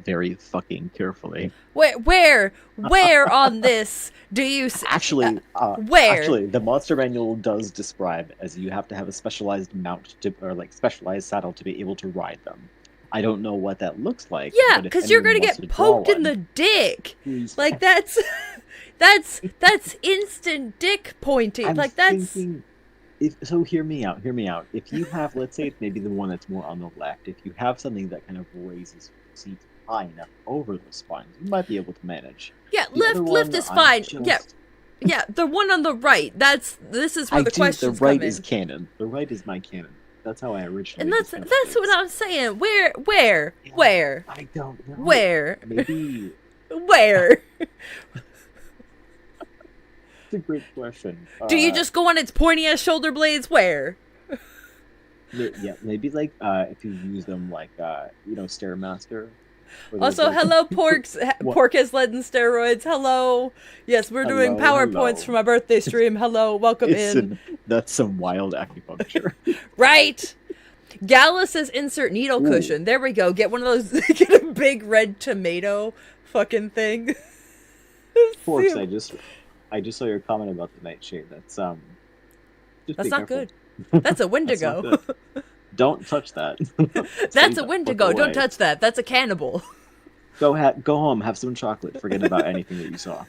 Very fucking carefully. Where on this do you sit? Actually, where? Actually, the monster manual does describe as you have to have a specialized mount specialized saddle to be able to ride them. I don't know what that looks like. Yeah, but if because you're anyone gonna wants get to draw poked in one, the dick. please- Like that's instant dick pointing. I'm like that's thinking, so hear me out. If you have, let's say it's maybe the one that's more on the left, if you have something that kind of raises your seat high enough over the spines, you might be able to manage. yeah. The other Lift one, is I'm fine. just- Yeah, Yeah, the one on the right. This is where the questions the right come is in. canon. The right is my canon. That's how I originally. And that's discovered that's what things. I'm saying. Where? I don't know. Where? Maybe Where? it's a great question. Do you just go on its pointy ass shoulder blades? Where? Yeah, maybe like if you use them like Stairmaster. where there's, Also, like- hello, Porks. What? Pork has led in steroids. Hello. Yes, we're doing Hello, PowerPoints hello. for my birthday stream. Hello, welcome in. That's some wild acupuncture. Right. Gala says insert needle Ooh. cushion. There we go. Get one of those. Get a big red tomato fucking thing. Forks, I just saw your comment about the nightshade. That's just That's be not careful. good. That's a That's not Wendigo. good. Don't touch that. That's Take a that Wendigo. fuck Don't away. touch that. That's a cannibal. Go home, have some chocolate. Forget about anything that you saw.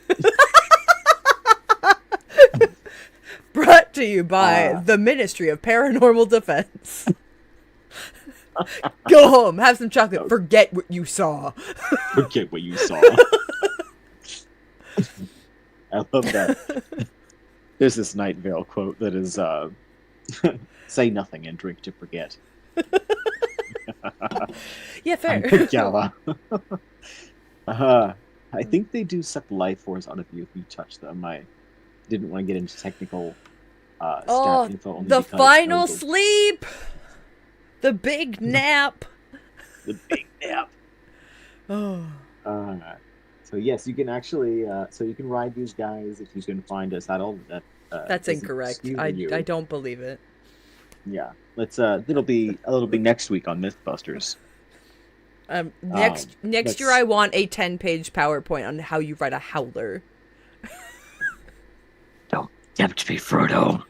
Brought to you by Ah. the Ministry of Paranormal Defense. Go home, have some chocolate. Forget what you saw. Forget what you saw. I love that. There's this Night Vale quote that is, say nothing and drink to forget. Yeah, fair. I'm Gala. I think they do suck life force out of you if you touch them. I didn't want to get into technical stat info. Only The because final I was sleep. The big nap. the big nap. Oh. So yes, you can actually so you can ride these guys if you can find a saddle that That's doesn't incorrect. skew I you. don't believe it. Yeah, it'll be next week on MythBusters. Next let's- year I want a 10-page PowerPoint on how you write a howler. Don't tempt me, Frodo.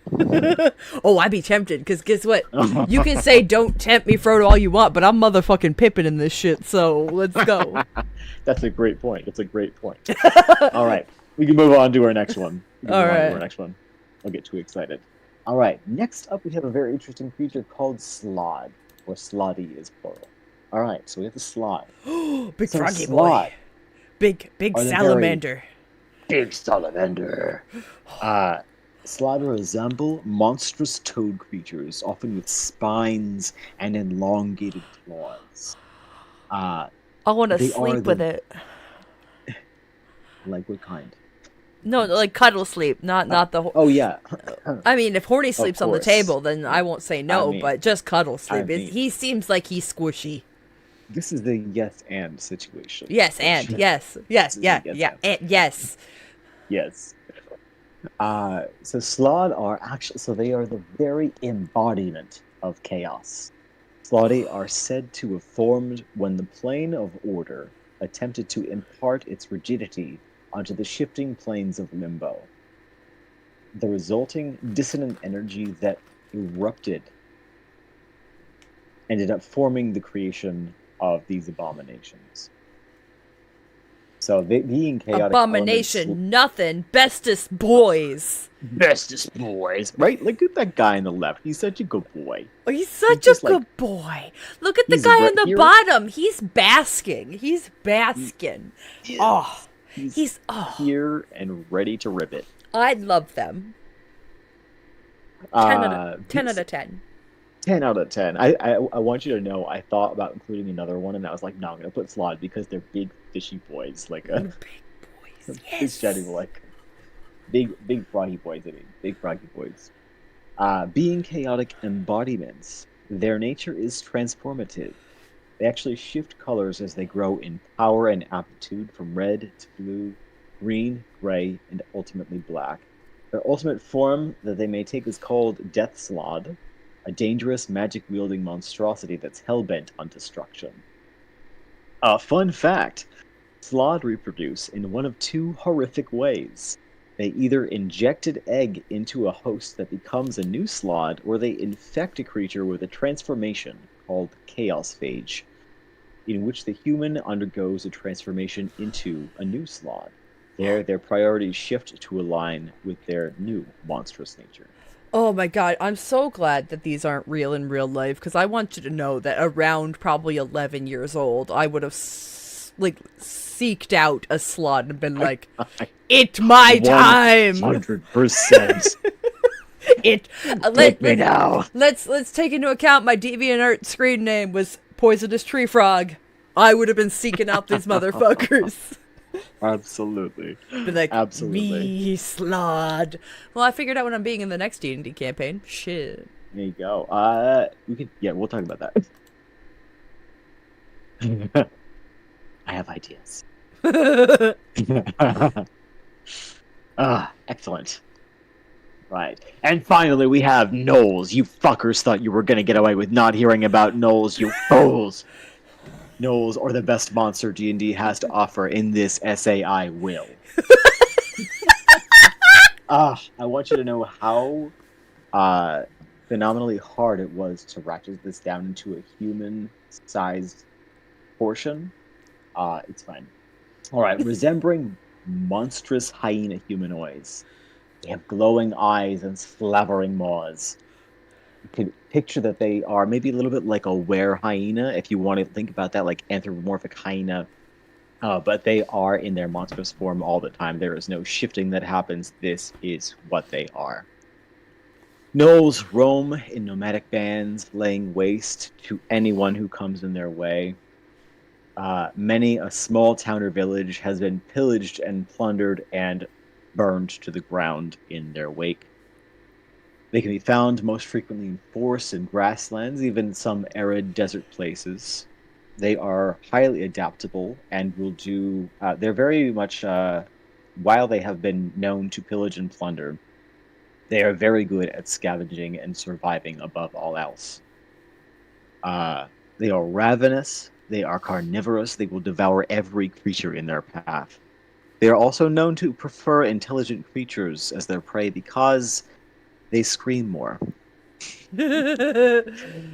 Oh, I'd be tempted, because guess what? You can say don't tempt me, Frodo, all you want, but I'm motherfucking Pippin in this shit, so let's go. That's a great point. All right, we can move on to our next one. All right. I'll get too excited. All right, next up we have a very interesting creature called Slod, or Sloddy is plural. All right, so we have the Slod. Big So froggy Slod boy. Big are the salamander. Big salamander. Slod resemble monstrous toad creatures, often with spines and elongated claws. I want to They are sleep with the- it. Like what kind? No, like cuddle sleep, not the whole. Oh yeah. I mean, if Horny sleeps on the course. table, then I won't say no, mean- but just cuddle sleep. I mean- He seems like he's squishy. This is the yes and situation. Yes, and yes, This is yeah, a yes yeah, and yes. Yes. So Slod are actually, so they are the very embodiment of chaos. Sloddy are said to have formed when the plane of order attempted to impart its rigidity onto the shifting planes of limbo. The resulting dissonant energy that erupted ended up forming the creation of these abominations. So being chaotic Abomination, nothing, bestest boys. bestest boys, right? Look at that guy on the left. He's such a good boy. Oh, he's such a just good like- boy. Look at the He's guy right on the here. bottom. He's basking. He's basking. Oh, he's here and ready to rip it. I love them. 10 out of 10. 10 out of 10. I want you to know I thought about including another one, and I was like, no, I'm gonna put Slod because they're big fishy boys, like Big boys. big Yes. shiny, like big froggy boys. I mean, big froggy boys. Being chaotic embodiments, their nature is transformative. They actually shift colors as they grow in power and aptitude from red to blue, green, gray, and ultimately black. Their ultimate form that they may take is called Death Slod, a dangerous magic-wielding monstrosity that's hell-bent on destruction. Fun fact, Slod reproduce in one of two horrific ways. They either inject an egg into a host that becomes a new Slod, or they infect a creature with a transformation called Chaos Phage, in which the human undergoes a transformation into a new Slod. There, their priorities shift to align with their new monstrous nature. Oh my god, I'm so glad that these aren't real in real life, because I want you to know that around probably 11 years old, I would have like seeked out a slot and been like, "It's my time." 100%. It. Take me now. Let's take into account my DeviantArt screen name was Poisonous Tree Frog. I would have been seeking out these motherfuckers. Absolutely. Be like, Absolutely. me slod. Well, I figured out what I'm being in the next D&D campaign. Shit. There you go. We'll talk about that. I have ideas. Excellent. Right. And finally, we have Knowles. You fuckers thought you were going to get away with not hearing about Knowles, you fools. Knowles, or the best monster D&D has to offer in this essay, I will. I want you to know how phenomenally hard it was to ratchet this down into a human-sized portion. It's fine. Alright, resembling monstrous hyena humanoids. They have glowing eyes and slavering maws. You can picture that they are maybe a little bit like a were hyena, if you want to think about that, like anthropomorphic hyena. But they are in their monstrous form all the time. There is no shifting that happens. This is what they are. Gnolls roam in nomadic bands, laying waste to anyone who comes in their way. Many a small town or village has been pillaged and plundered and burned to the ground in their wake. They can be found most frequently in forests and grasslands, even some arid desert places. They are highly adaptable and will do... they're very much... while they have been known to pillage and plunder, they are very good at scavenging and surviving above all else. They are ravenous. They are carnivorous. They will devour every creature in their path. They are also known to prefer intelligent creatures as their prey because they scream more. Legend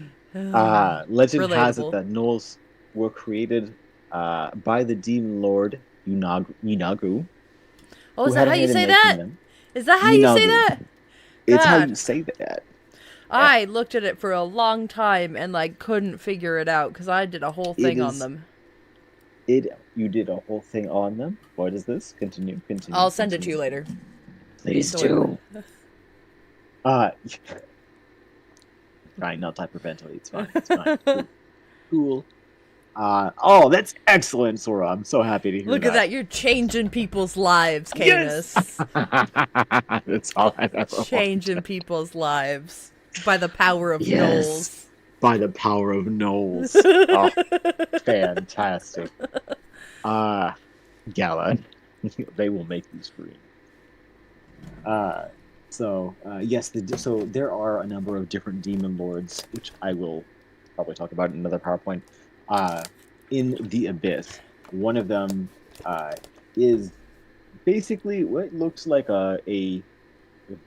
has it that gnolls were created by the demon lord Yunagu. Oh, is that how you say that? Is that how you say that? It's how you say that. I looked at it for a long time and like couldn't figure it out because I did a whole thing on them. You did a whole thing on them? What is this? Continue. I'll send it to you later. Please do. Trying not to hyperventilate. It's fine. It's fine. Cool. Oh, that's excellent, Sora. I'm so happy to hear that. Look at that. You're changing people's lives, Canis. Yes! That's all I ever Changing people's lives by the power of Knowles. By the power of Knowles. Oh, fantastic. Gala. They will make you scream. Yes, so there are a number of different demon lords, which I will probably talk about in another PowerPoint. In the Abyss, one of them is basically what looks like a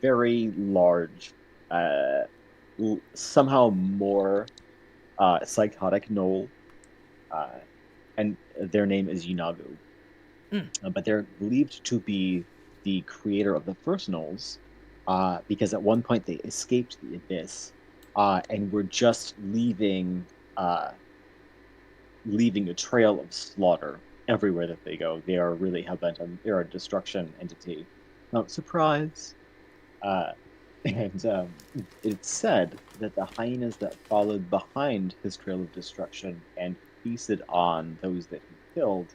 very large, somehow more psychotic gnoll, and their name is Yunagu. But they're believed to be the creator of the first gnolls, because at one point they escaped the Abyss and were just leaving a trail of slaughter everywhere that they go. They are really hell-bent on... They're a destruction entity. Surprise! It's said that the hyenas that followed behind his trail of destruction and feasted on those that he killed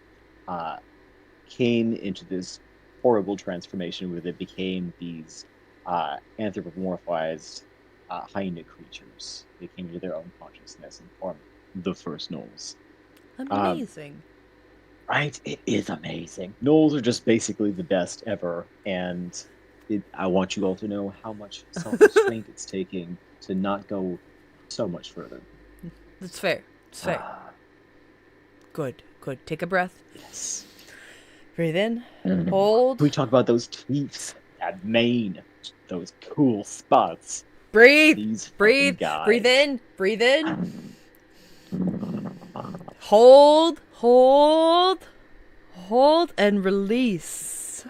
came into this horrible transformation where they became these anthropomorphized hyena creatures. They came into their own consciousness and formed the first gnolls. Amazing. Right? It is amazing. Gnolls are just basically the best ever, and I want you all to know how much self-restraint it's taking to not go so much further. That's fair. It's fair. Good. Take a breath. Yes. Breathe in. Hold. We talk about those teeth, that mane, those cool spots. Breathe. Breathe in. Breathe in. Hold, and release.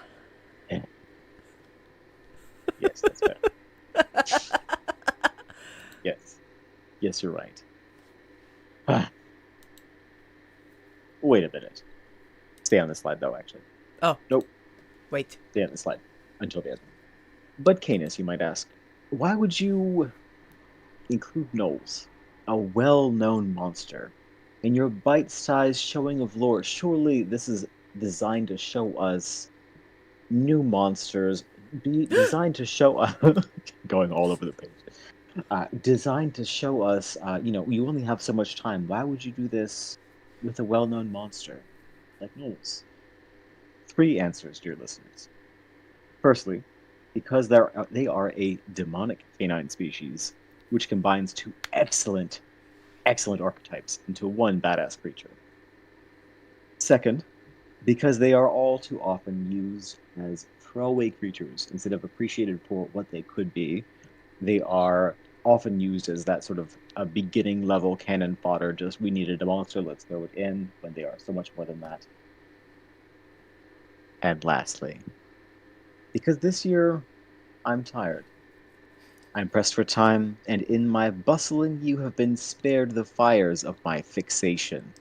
Yes, that's better. Yes, you're right. Wait a minute. Stay on the slide, though, actually. Oh. Nope. Wait. Stay on the slide until the end. But Canis, you might ask, why would you include Knowles, a well-known monster, in your bite-sized showing of lore? Surely this is designed to show us new monsters, be designed to show us going all over the page. Designed to show us, you only have so much time. Why would you do this with a well-known monster like Knowles? 3 answers, dear listeners. Firstly, because they are a demonic canine species, which combines 2 excellent archetypes into one badass creature. Second, because they are all too often used as throwaway creatures instead of appreciated for what they could be. They are often used as that sort of a beginning level cannon fodder, just we needed a monster, let's throw it in, when they are so much more than that. And lastly, because this year I'm tired. I'm pressed for time, and in my bustling you have been spared the fires of my fixation.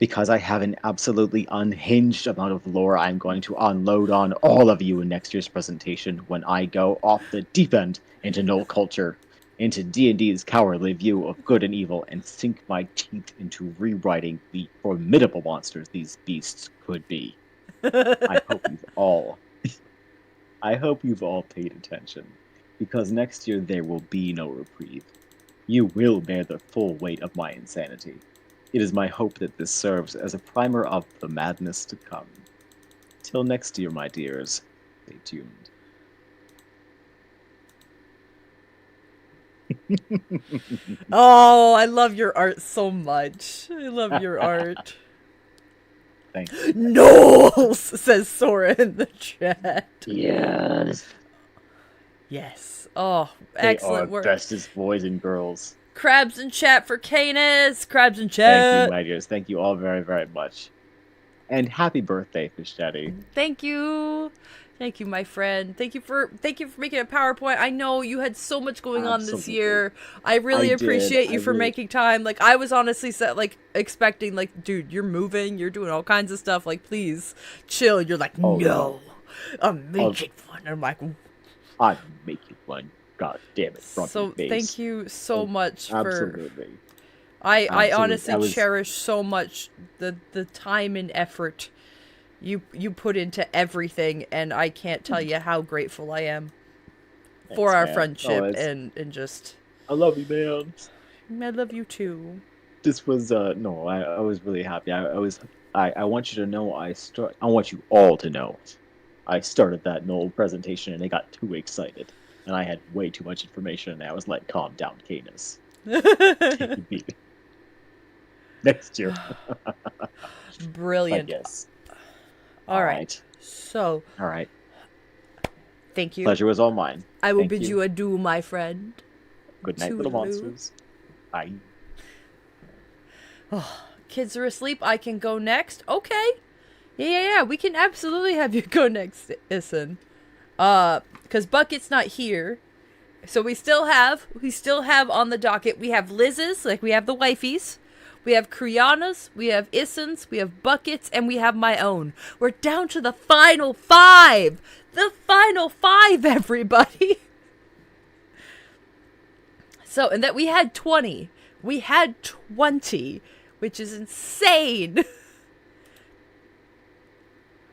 Because I have an absolutely unhinged amount of lore I'm going to unload on all of you in next year's presentation when I go off the deep end into Null culture, into D&D's cowardly view of good and evil, and sink my teeth into rewriting the formidable monsters these beasts could be. I hope you've all paid attention, because next year there will be no reprieve. You will bear the full weight of my insanity. It is my hope that this serves as a primer of the madness to come. Till next year, my dears, stay tuned. Oh, I love your art so much. I love your art. Thanks. Knowles, says Sora in the chat. Yes. Yes. Oh, They excellent are work. bestest boys and girls. Crabs in chat for Canis. Crabs in Thank chat. you, my dears. Thank you all very, very much. And happy birthday, Fish Daddy. Thank you. Thank you, my friend. Thank you for making a PowerPoint. I know you had so much going on this Absolutely. year. I really I did. appreciate you I for really- making time. Like, I was honestly expecting, like, dude, you're moving, you're doing all kinds of stuff. Like, please chill. You're like, Oh, no, I'm making fun. I'm like, I'm making one. God damn it. Front so face. thank you so Oh, much for. Absolutely. I Absolutely. honestly cherish so much the time and effort you put into everything, and I can't tell you how grateful I am for Thanks, our man. friendship Oh, it's- and just I love you, man. I love you too. This was no, I was really happy. I want you to know I want you all to know I started that Noel presentation and I got too excited and I had way too much information and I was like, calm down, Canis. Take a beat. Next year. Brilliant. But yes. All right. So, All right. thank you. Pleasure was all mine. I will Thank bid you adieu, my friend. Good night, little Toodaloo. monsters. Bye. Kids are asleep. I can go next. Okay. Yeah. We can absolutely have you go next, Issen. Because Bucket's not here. So we still have on the docket, we have Liz's, like we have the wifeys. We have Kriana's, we have Issen's, we have Bucket's, and we have my own. We're down to the final 5! The final 5, everybody! So, and that we had 20. We had 20, which is insane!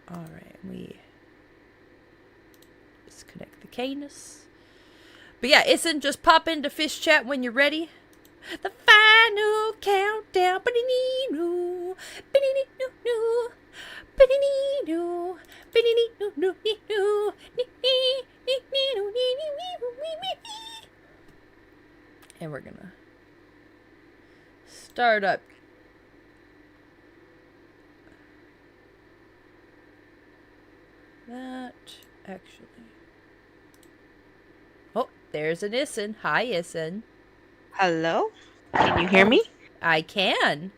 Alright, we disconnect the Canis. But yeah, Issen, just pop into Fish Chat when you're ready. The final countdown. Ba-dee-dee-doo. Ba-dee-dee-doo-doo. Ba-dee-dee-doo. Ba-dee-dee-doo-doo-doo. And we're gonna start up. That actually. Oh, there's an Issen. Hi, Issen. Hello? Can you hear me? I can.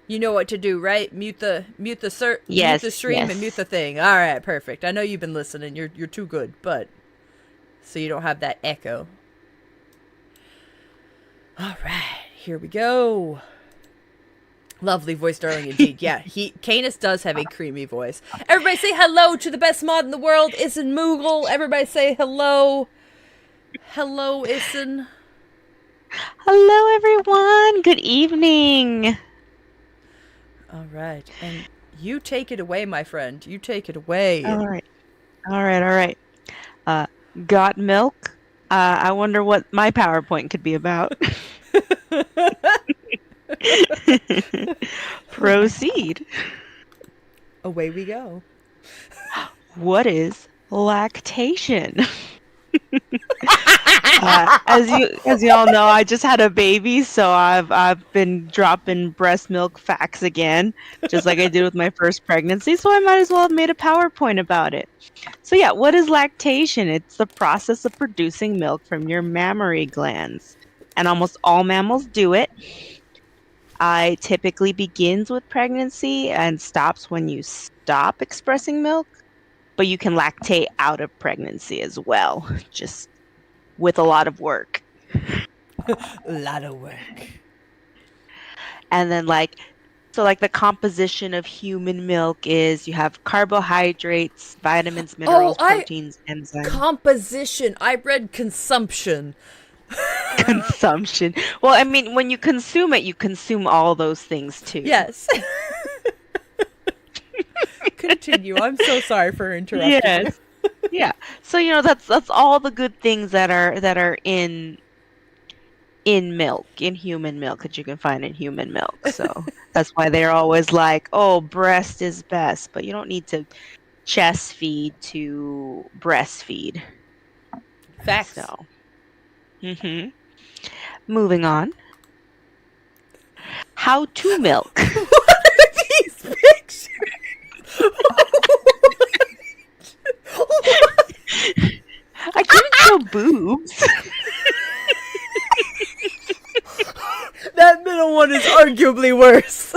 You know what to do, right? Mute the mute the stream Yes. and mute the thing. All right, perfect. I know you've been listening. You're too good, but so you don't have that echo. All right, Here we go. Lovely voice, darling, indeed. Yeah, Canis does have a creamy voice. Everybody say hello to the best mod in the world, Issen Moogle. Everybody say hello. Hello, Issen. Hello, everyone. Good evening. All right, and you take it away, my friend. You take it away. All right. Got milk? I wonder what my PowerPoint could be about. Proceed. Away we go. What is lactation? As you all know, I just had a baby, so I've been dropping breast milk facts again, just like I did with my first pregnancy. So I might as well have made a PowerPoint about it. So yeah, what is lactation? It's the process of producing milk from your mammary glands, and almost all mammals do it. It typically begins with pregnancy and stops when you stop expressing milk, but you can lactate out of pregnancy as well, just with a lot of work. A lot of work. And then the composition of human milk is you have carbohydrates, vitamins, minerals, proteins, enzymes. Composition. I read consumption. Consumption. Well, I mean, when you consume it, you consume all those things too. Yes. Continue. I'm so sorry for interrupting. Yes. Yeah. So that's all the good things that are in milk, in human milk, that you can find in human milk. So that's why they're always like, oh, breast is best, but you don't need to chest feed to breastfeed. Facts. So. Moving on. How to milk. What are these pictures? I couldn't show boobs. That middle one is arguably worse.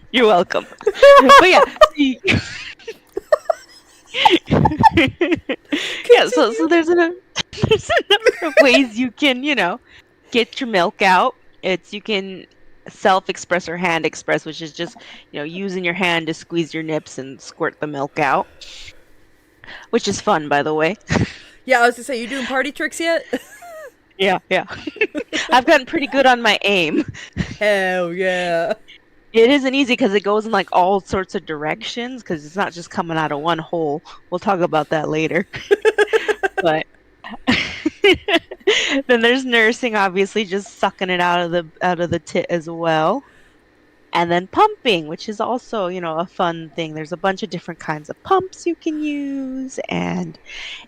You're welcome. But yeah. Yeah, so there's a number of ways you can, get your milk out. You can self-express or hand express, which is just, using your hand to squeeze your nips and squirt the milk out. Which is fun, by the way. Yeah, I was gonna say, you doing party tricks yet? Yeah. I've gotten pretty good on my aim. Hell yeah. It isn't easy because it goes in all sorts of directions, because it's not just coming out of one hole. We'll talk about that later. But then there's nursing, obviously, just sucking it out of the tit as well. And then pumping, which is also, a fun thing. There's a bunch of different kinds of pumps you can use, and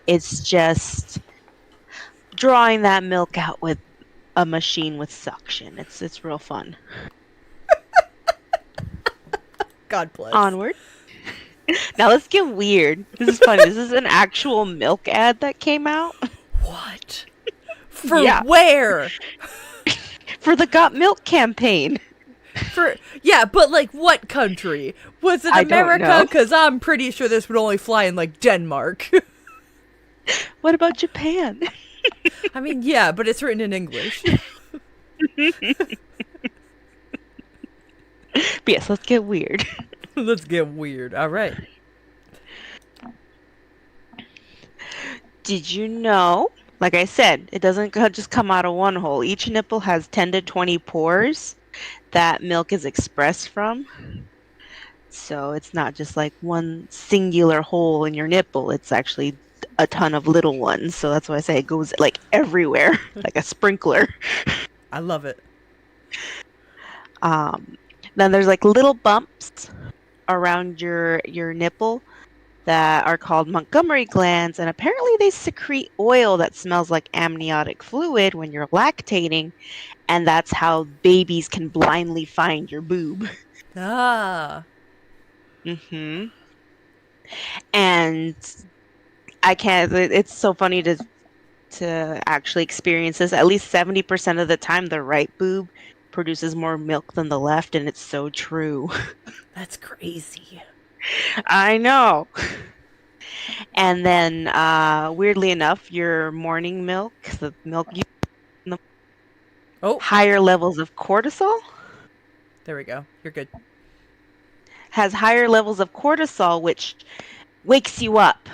it's just drawing that milk out with a machine with suction. It's real fun. God bless. Onward. Now let's get weird. This is funny. This is an actual milk ad that came out. What? For where? For the Got Milk campaign. But what country? Was it America? Because I'm pretty sure this would only fly in Denmark. What about Japan? I mean, yeah, but it's written in English. But yes, let's get weird. Let's get weird. All right. Did you know, like I said, it doesn't just come out of one hole. Each nipple has 10 to 20 pores that milk is expressed from. So it's not just one singular hole in your nipple. It's actually a ton of little ones. So that's why I say it goes everywhere, like a sprinkler. I love it. Then there's little bumps around your nipple that are called Montgomery glands, and apparently they secrete oil that smells like amniotic fluid when you're lactating, and that's how babies can blindly find your boob. Ah. And it's so funny to actually experience this. At least 70% of the time, the right boob produces more milk than the left, and it's so true. That's crazy. I know. And then, weirdly enough, your morning milk, the milk you Oh, higher levels of cortisol, there we go. You're good. has higher levels of cortisol, which wakes you up.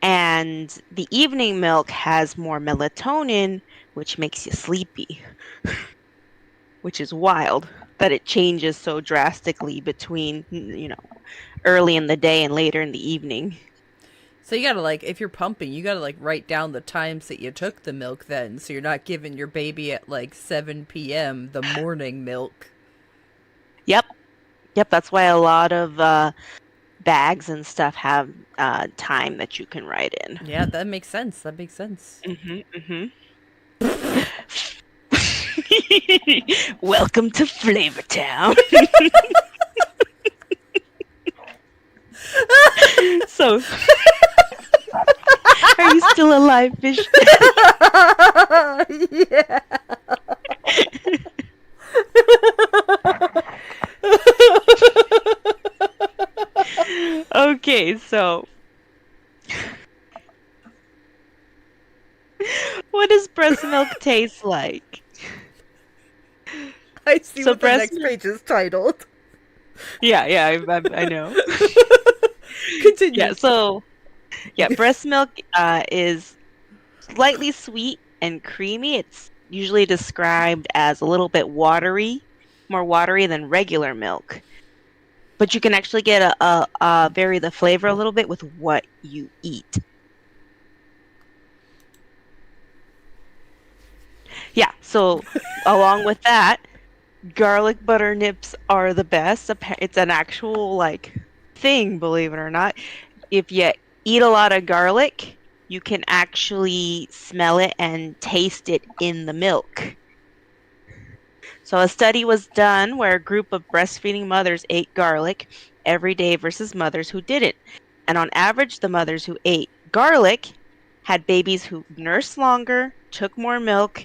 And the evening milk has more melatonin, which makes you sleepy, which is wild that it changes so drastically between, early in the day and later in the evening. So you gotta like, if you're pumping, you gotta like write down the times that you took the milk then, so you're not giving your baby at like 7 p.m. the morning milk. Yep. That's why a lot of bags and stuff have time that you can write in. Yeah, that makes sense. Welcome to Flavortown. So, are you still alive, fish? Yeah. Okay, so what does breast milk taste like? I see So what the breast next milk- page is titled. Yeah, I know. Continue. Breast milk is slightly sweet and creamy. It's usually described as a little bit watery, more watery than regular milk. But you can actually get a vary the flavor a little bit with what you eat. Yeah, so along with that, garlic butter nips are the best. It's an actual like thing, believe it or not. If you eat a lot of garlic, you can actually smell it and taste it in the milk. So a study was done where a group of breastfeeding mothers ate garlic every day versus mothers who didn't. And on average, the mothers who ate garlic had babies who nursed longer, took more milk,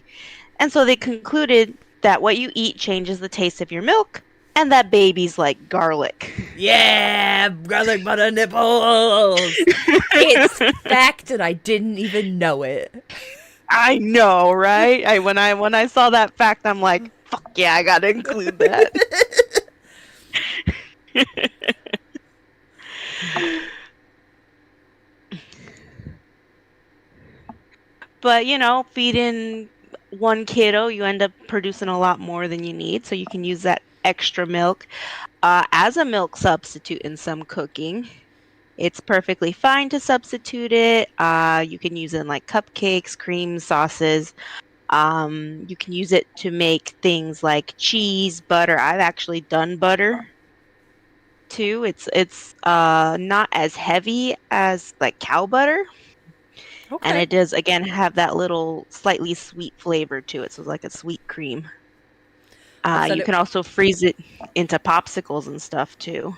and so they concluded that what you eat changes the taste of your milk, and that babies like garlic. Yeah, garlic butter nipples. It's fact, and I didn't even know it. I know, right? When I saw that fact, I'm like, fuck yeah, I gotta include that. But feeding one kiddo, you end up producing a lot more than you need, so you can use that extra milk as a milk substitute in some cooking. It's perfectly fine to substitute it. You can use it in like cupcakes, cream, sauces. You can use it to make things like cheese, butter. I've actually done butter too. It's not as heavy as like cow butter. Okay. And it does, again, have that little slightly sweet flavor to it. So it's like a sweet cream. You can also freeze it into popsicles and stuff too.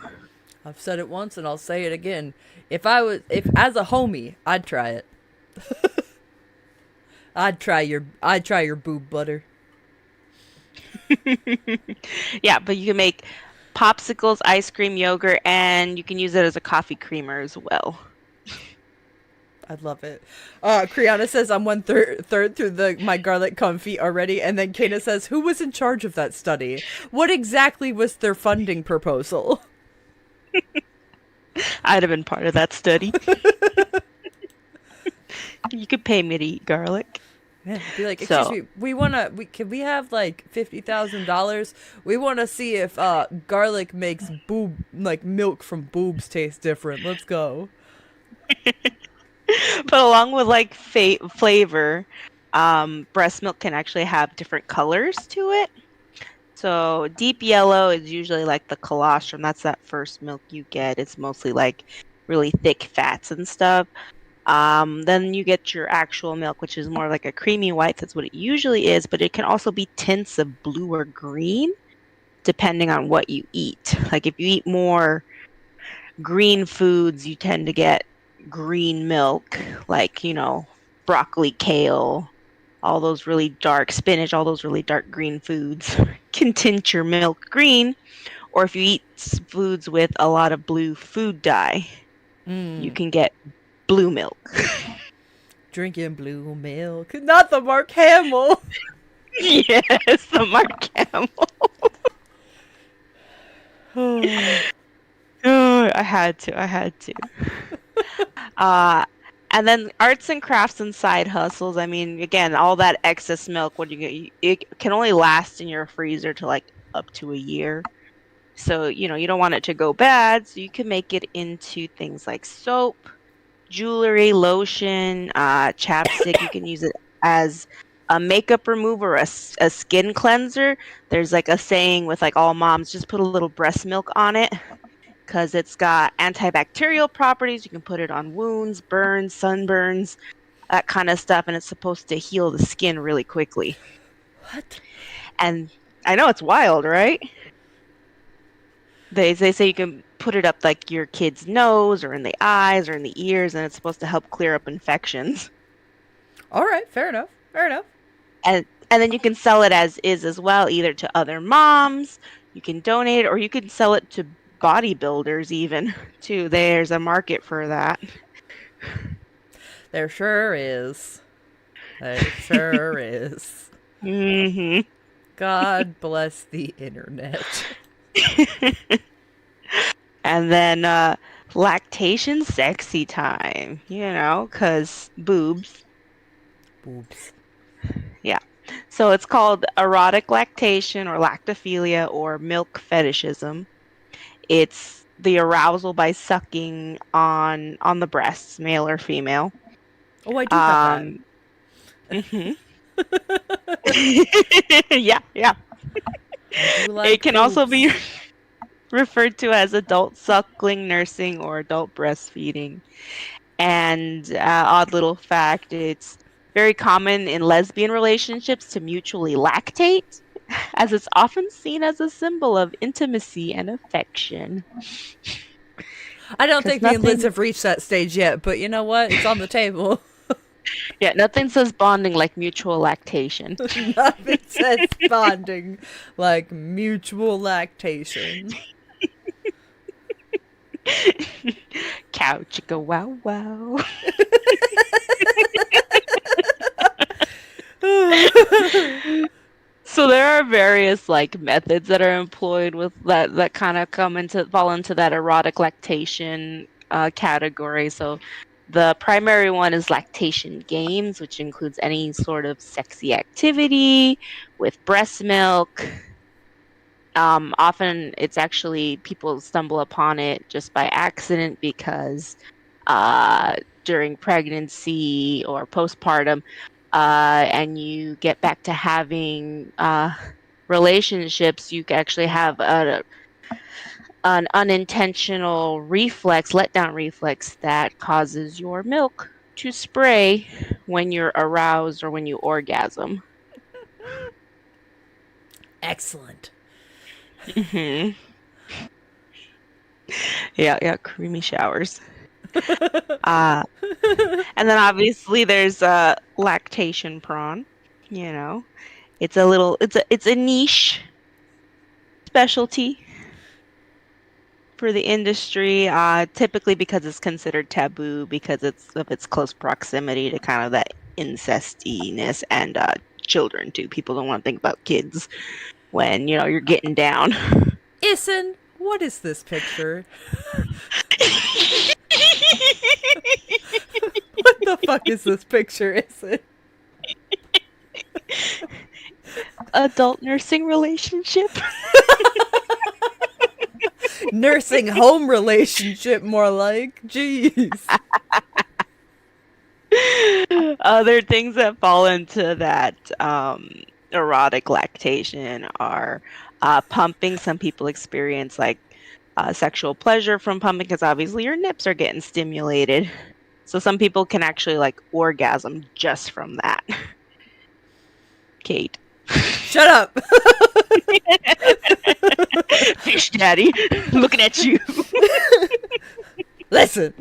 I've said it once and I'll say it again. If as a homie, I'd try it. I'd try your boob butter. Yeah, but you can make popsicles, ice cream, yogurt, and you can use it as a coffee creamer as well. I'd love it. Kriana says I'm third through my garlic comfy already, and then Kana says, who was in charge of that study? What exactly was their funding proposal? I'd have been part of that study. You could pay me to eat garlic. Yeah, be like, excuse me, can we have like $50,000? We want to see if garlic makes milk from boobs taste different. Let's go. But along with like flavor, breast milk can actually have different colors to it. So deep yellow is usually like the colostrum. That's that first milk you get. It's mostly like really thick fats and stuff. Then you get your actual milk, which is more like a creamy white. That's what it usually is. But it can also be tints of blue or green, depending on what you eat. Like if you eat more green foods, you tend to get green milk, like broccoli, kale, all those really dark spinach, all those really dark green foods can tint your milk green. Or if you eat foods with a lot of blue food dye, you can get blue milk. Drinking blue milk. Not the Mark Hamill. Yes, the Mark Hamill. Oh, I had to. And then arts and crafts and side hustles. I mean, again, all that excess milk, what you get, it can only last in your freezer to like up to a year. So, you don't want it to go bad. So you can make it into things like soap, jewelry, lotion, chapstick. You can use it as a makeup remover, a skin cleanser. There's like a saying with like all moms, just put a little breast milk on it because it's got antibacterial properties. You can put it on wounds, burns, sunburns, that kind of stuff, and it's supposed to heal the skin really quickly. What? And I know it's wild, right? They say you can put it up like your kid's nose or in the eyes or in the ears, and it's supposed to help clear up infections. All right, fair enough. And then you can sell it as well, either to other moms, you can donate it, or you can sell it to bodybuilders even, too. There's a market for that. There sure is. Mm-hmm. God bless the internet. And then lactation sexy time, because boobs. Boobs. Yeah. So it's called erotic lactation or lactophilia or milk fetishism. It's the arousal by sucking on the breasts, male or female. Oh, I do have Mhm. Yeah. I do like It can also be boobs. referred to as adult suckling, nursing, or adult breastfeeding. And odd little fact, it's very common in lesbian relationships to mutually lactate, as it's often seen as a symbol of intimacy and affection. I don't think me and Liz nothing- have reached that stage yet, but you know what? It's on the table. Yeah, nothing says bonding like mutual lactation. Nothing says bonding like mutual lactation. Cow chicka wow wow. So there are various like methods that are employed with that kind of fall into that erotic lactation category. So the primary one is lactation games, which includes any sort of sexy activity with breast milk. Often it's actually people stumble upon it just by accident because during pregnancy or postpartum, and you get back to having relationships, you actually have an unintentional letdown reflex that causes your milk to spray when you're aroused or when you orgasm. Excellent. Mm-hmm. Yeah, creamy showers. And then obviously there's a lactation prawn. It's a niche specialty for the industry, typically because it's considered taboo because of its close proximity to kind of that incestiness and children too. People don't want to think about kids when you're getting down. Ison, what is this picture? What the fuck is this picture, Ison? Adult nursing relationship. Nursing home relationship, more like. Jeez. Other things that fall into that erotic lactation are pumping. Some people experience like sexual pleasure from pumping because obviously your nips are getting stimulated. So some people can actually like orgasm just from that. Kate. Shut up. Fish daddy, looking at you. Listen.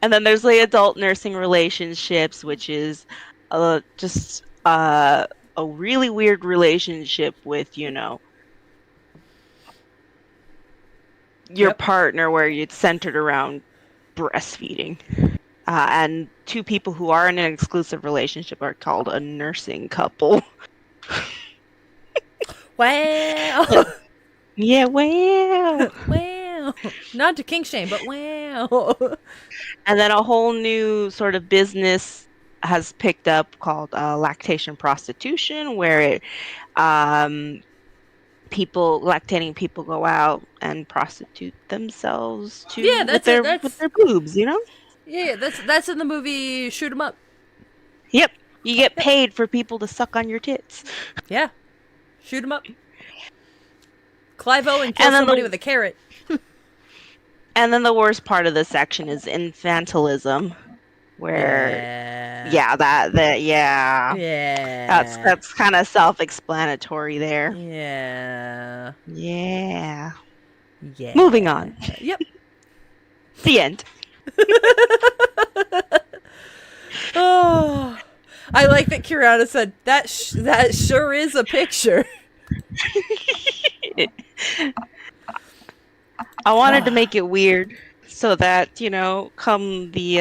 And then there's the adult nursing relationships, which is just a really weird relationship with, your Yep. partner where it's centered around breastfeeding. And two people who are in an exclusive relationship are called a nursing couple. Wow. Yeah, wow. Wow. Not to kink shame, but wow. And then a whole new sort of business has picked up called lactation prostitution, where lactating people go out and prostitute themselves to Yeah, with that's it. their boobs, you know? Yeah, that's in the movie Shoot 'Em Up. Yep. You get paid for people to suck on your tits. Yeah. Shoot 'Em Up. Clive Owen kills And then somebody with a carrot. And then the worst part of this section is infantilism, where yeah, Yeah. that's kind of self-explanatory there. Yeah. Yeah. Yeah. Moving on. Yep. The end. Oh, I like that Kirana said that. That sure is a picture. I wanted to make it weird so that, you know, come the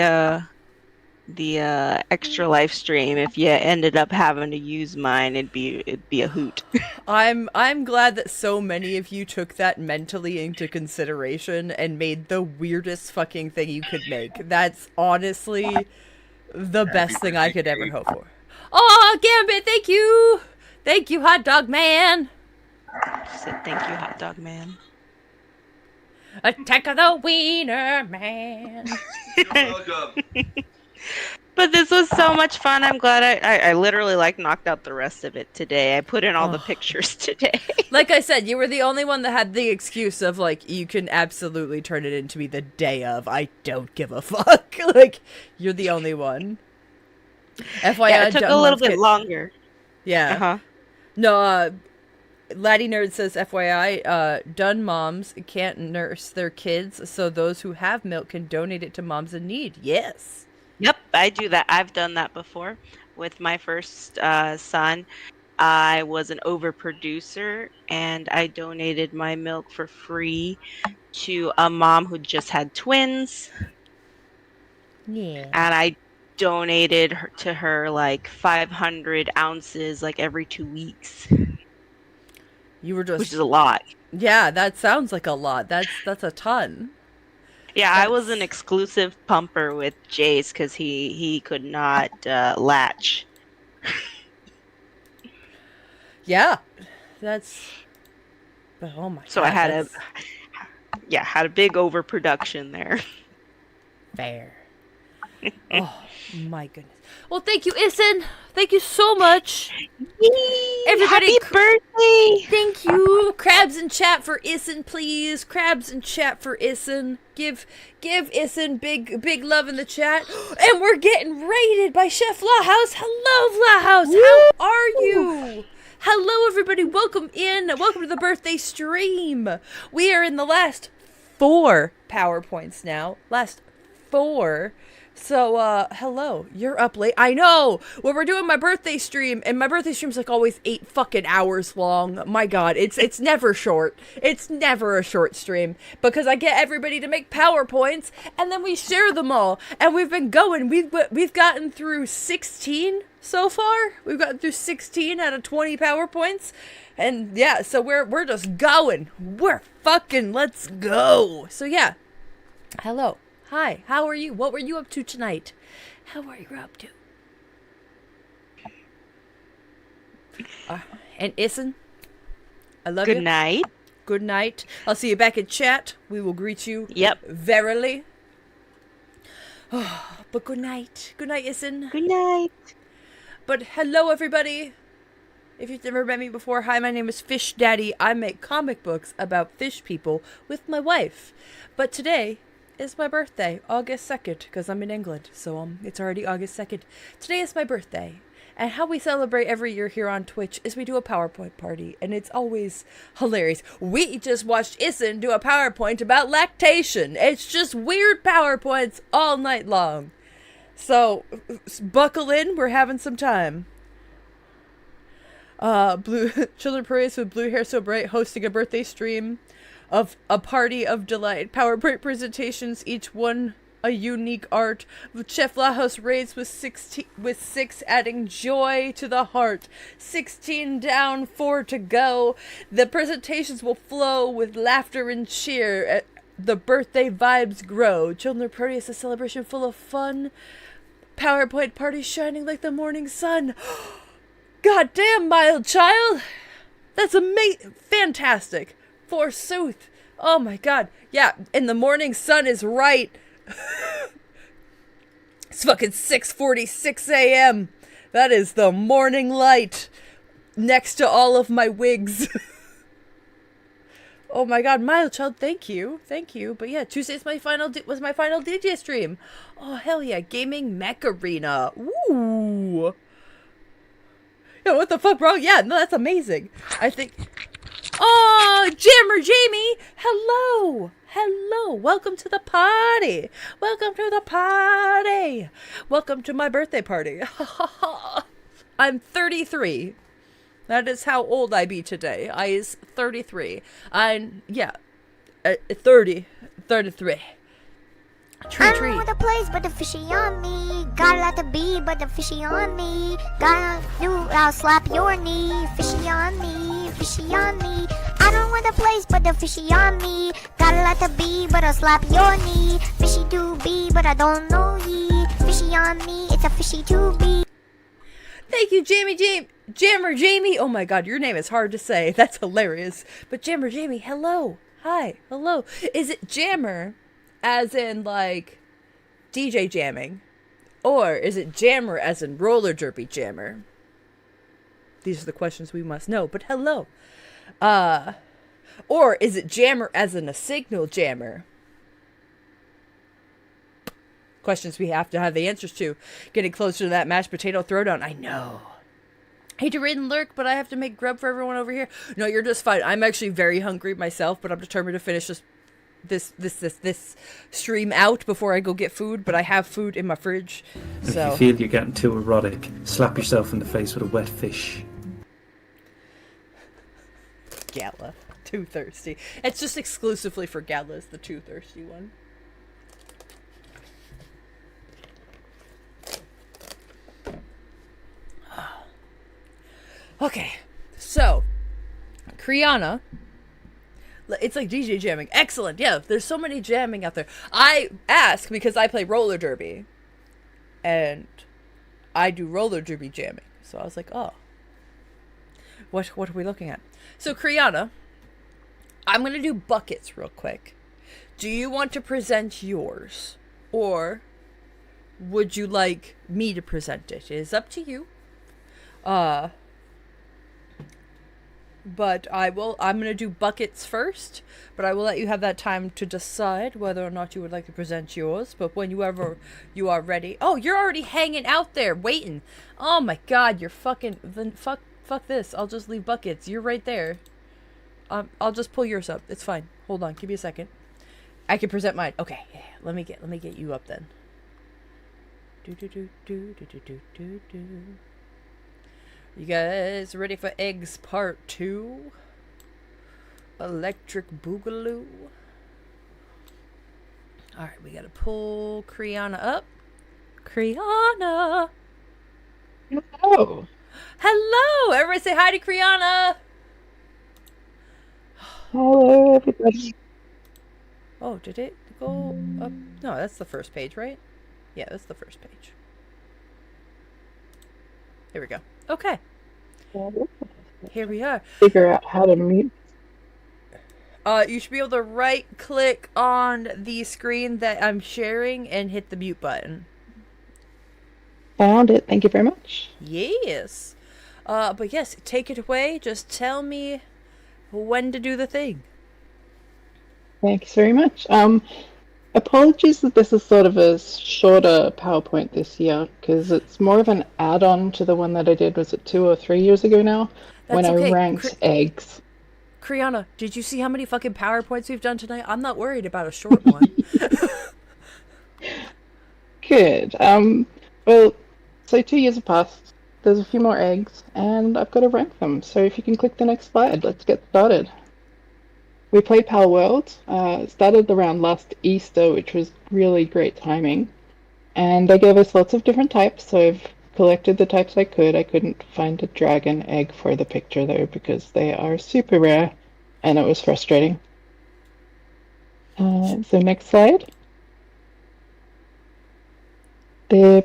extra live stream, if you ended up having to use mine, it'd be a hoot. I'm glad that so many of you took that mentally into consideration and made the weirdest fucking thing you could make. That's honestly the best thing I could ever hope for. Oh, Gambit, thank you, hot dog man. Said thank you, hot dog man. Attack of the Wiener Man. But this was so much fun. I'm glad I literally like knocked out the rest of it today. I put in all the pictures today. Like I said, you were the only one that had the excuse of like, you can absolutely turn it into me the day of. I don't give a fuck. Like, you're the only one. FYI, Yeah, it took a little bit longer. Yeah. Uh-huh. No, Laddie Nerd says, FYI, done moms can't nurse their kids, so those who have milk can donate it to moms in need. Yes. Yep, I do that. I've done that before with my first son. I was an overproducer, and I donated my milk for free to a mom who just had twins. Yeah. And I donated to her like 500 ounces like every 2 weeks. You were just... Which is a lot. Yeah, that sounds like a lot. That's a ton. Yeah, I was an exclusive pumper with Jace because he could not latch. Yeah, that's... But oh my god. So I had had a big overproduction there. Fair. Oh my goodness. Well, thank you, Issen. Thank you so much. Yay! Everybody, Happy birthday! Thank you. Crabs in chat for Issen, please. Crabs in chat for Issen. Give Issen big love in the chat. And we're getting raided by Chef Lawhouse. Hello, Lawhouse. How are you? Hello, everybody. Welcome in. Welcome to the birthday stream. We are in the last 4 PowerPoints now. Last 4. So, hello. You're up late. I know! Well, we're doing my birthday stream, and my birthday stream's like always 8 fucking hours long. My god, it's never short. It's never a short stream, because I get everybody to make PowerPoints, and then we share them all. And we've been going. We've gotten through 16 so far. We've gotten through 16 out of 20 PowerPoints. And yeah, so we're just going. We're fucking, let's go. So yeah. Hello. Hi, how are you? What were you up to tonight? How are you up to? And Issen, I love you. Good night. Good night. I'll see you back in chat. We will greet you. Yep. Verily. Oh, but good night. Good night, Issen. Good night. But hello, everybody. If you've never met me before, hi, my name is Fish Daddy. I make comic books about fish people with my wife. But today is my birthday, August 2nd, because I'm in England, so it's already August 2nd. Today is my birthday, and how we celebrate every year here on Twitch is we do a PowerPoint party, and it's always hilarious. We just watched Issen do a PowerPoint about lactation. It's just weird PowerPoints all night long. So, buckle in, we're having some time. Blue Children Praise with Blue Hair So Bright hosting a birthday stream. of a party of delight. PowerPoint presentations, each one a unique art. Chef Lajos raids with 6 adding joy to the heart. 16 down, 4 to go. The presentations will flow with laughter and cheer. The birthday vibes grow. Children party is a celebration full of fun. PowerPoint party shining like the morning sun. God damn, mild child. That's fantastic. Forsooth. Oh my god. Yeah, and the morning sun is right. It's fucking 6:46 a.m. That is the morning light next to all of my wigs. Oh my god, mild child, thank you. But yeah, Tuesday's was my final DJ stream. Oh hell yeah, gaming mech arena. Ooh. Yo, what the fuck, bro? Yeah, no, that's amazing. I think. Oh, Jammer Jamie, hello. Welcome to the party. Welcome to my birthday party. I'm 33. That is how old I be today. I is 33. 33. I don't know the place, but the fishy on me. Got a lot to be, but the fishy on me. Gotta do, I'll slap your knee. Fishy on me, fishy on me. I don't know the place, but the fishy on me. Got a lot to be, but I'll slap your knee. Fishy to be, but I don't know ye. Fishy on me, it's a fishy to be. Thank you, Jammer Jamie. Oh my god, your name is hard to say. That's hilarious. But Jammer Jamie, hello. Hi, hello. Is it Jammer as in like DJ jamming? Or is it Jammer as in roller derby jammer? These are the questions we must know, but hello. Or is it Jammer as in a signal jammer? Questions we have to have the answers to. Getting closer to that mashed potato throwdown. I know. Hate to raid and lurk, but I have to make grub for everyone over here. No, you're just fine. I'm actually very hungry myself, but I'm determined to finish this stream out before I go get food. But I have food in my fridge. So If you feel you're getting too erotic, slap yourself in the face with a wet fish. Gala, too thirsty. It's just exclusively for galas, the too thirsty one. Okay, so Kriana, it's like DJ jamming. Excellent. Yeah, there's so many jamming out there. I ask because I play roller derby, and I do roller derby jamming. So I was like, oh, what are we looking at? So Kriana, I'm gonna do buckets real quick. Do you want to present yours, or would you like me to present it? It is up to you. But I'm going to do buckets first, but I will let you have that time to decide whether or not you would like to present yours. But whenever you are ready. Oh, you're already hanging out there, waiting. Oh my god, you're fucking, then fuck this. I'll just leave buckets. You're right there. I'll just pull yours up. It's fine. Hold on, give me a second. I can present mine. Okay, yeah, let me get you up then. You guys ready for eggs part 2? Electric Boogaloo. Alright, we gotta pull Kriana up. Kriana! Hello. Hello! Everybody say hi to Kriana! Hello, everybody. Oh, did it go up? No, that's the first page, right? Yeah, that's the first page. Here we go. Okay. Here we are. Figure out how to mute. You should be able to right click on the screen that I'm sharing and hit the mute button. Found it. Thank you very much. Yes. But yes, take it away. Just tell me when to do the thing. Thanks very much. Apologies that this is sort of a shorter PowerPoint this year, because it's more of an add-on to the one that I did, was it 2 or 3 years ago now? When okay. I ranked eggs. Kriana, did you see how many fucking PowerPoints we've done tonight? I'm not worried about a short one. Good. Well, so 2 years have passed. There's a few more eggs, and I've got to rank them. So if you can click the next slide, let's get started. We played Pal World. It started around last Easter, which was really great timing. And they gave us lots of different types, so I've collected the types I could. I couldn't find a dragon egg for the picture though, because they are super rare, and it was frustrating. So next slide. The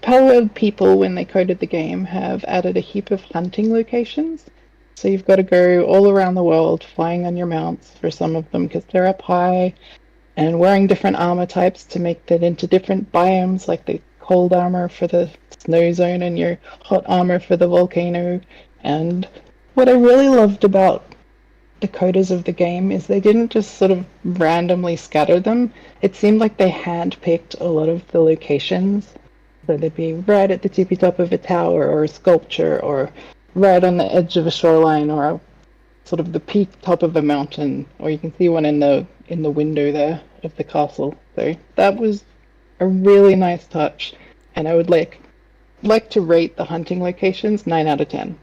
Powered people, when they coded the game, have added a heap of hunting locations. So you've got to go all around the world flying on your mounts for some of them because they're up high, and wearing different armor types to make that into different biomes, like the cold armor for the snow zone and your hot armor for the volcano. And what I really loved about the coders of the game is they didn't just sort of randomly scatter them. It seemed like they handpicked a lot of the locations. So they'd be right at the tippy top of a tower or a sculpture, or right on the edge of a shoreline, or a, sort of the peak top of a mountain, or you can see one in the window there of the castle. So that was a really nice touch, and I would like to rate the hunting locations 9 out of 10.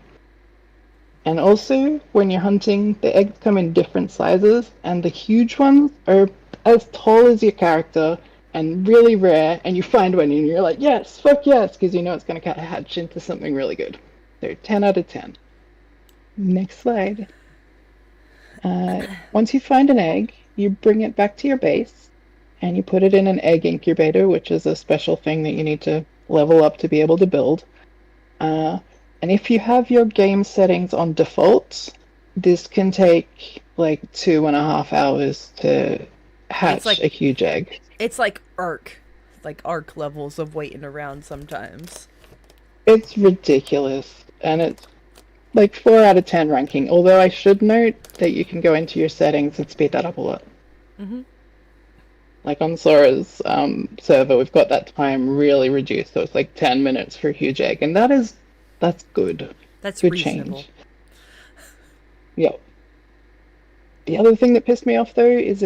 And also, when you're hunting, the eggs come in different sizes, and the huge ones are as tall as your character and really rare, and you find one and you're like, yes, fuck yes, because you know it's going to hatch into something really good. So 10 out of 10. Next slide. Once you find an egg, you bring it back to your base, and you put it in an egg incubator, which is a special thing that you need to level up to be able to build. And if you have your game settings on default, this can take like 2.5 hours to hatch a huge egg. It's like Ark levels of waiting around sometimes. It's ridiculous, and it's like 4 out of 10 ranking. Although I should note that you can go into your settings and speed that up a lot. Mm-hmm. Like on Sora's server, we've got that time really reduced, so it's like 10 minutes for a huge egg, and that's good. That's good reasonable. Change. Yep. The other thing that pissed me off though is if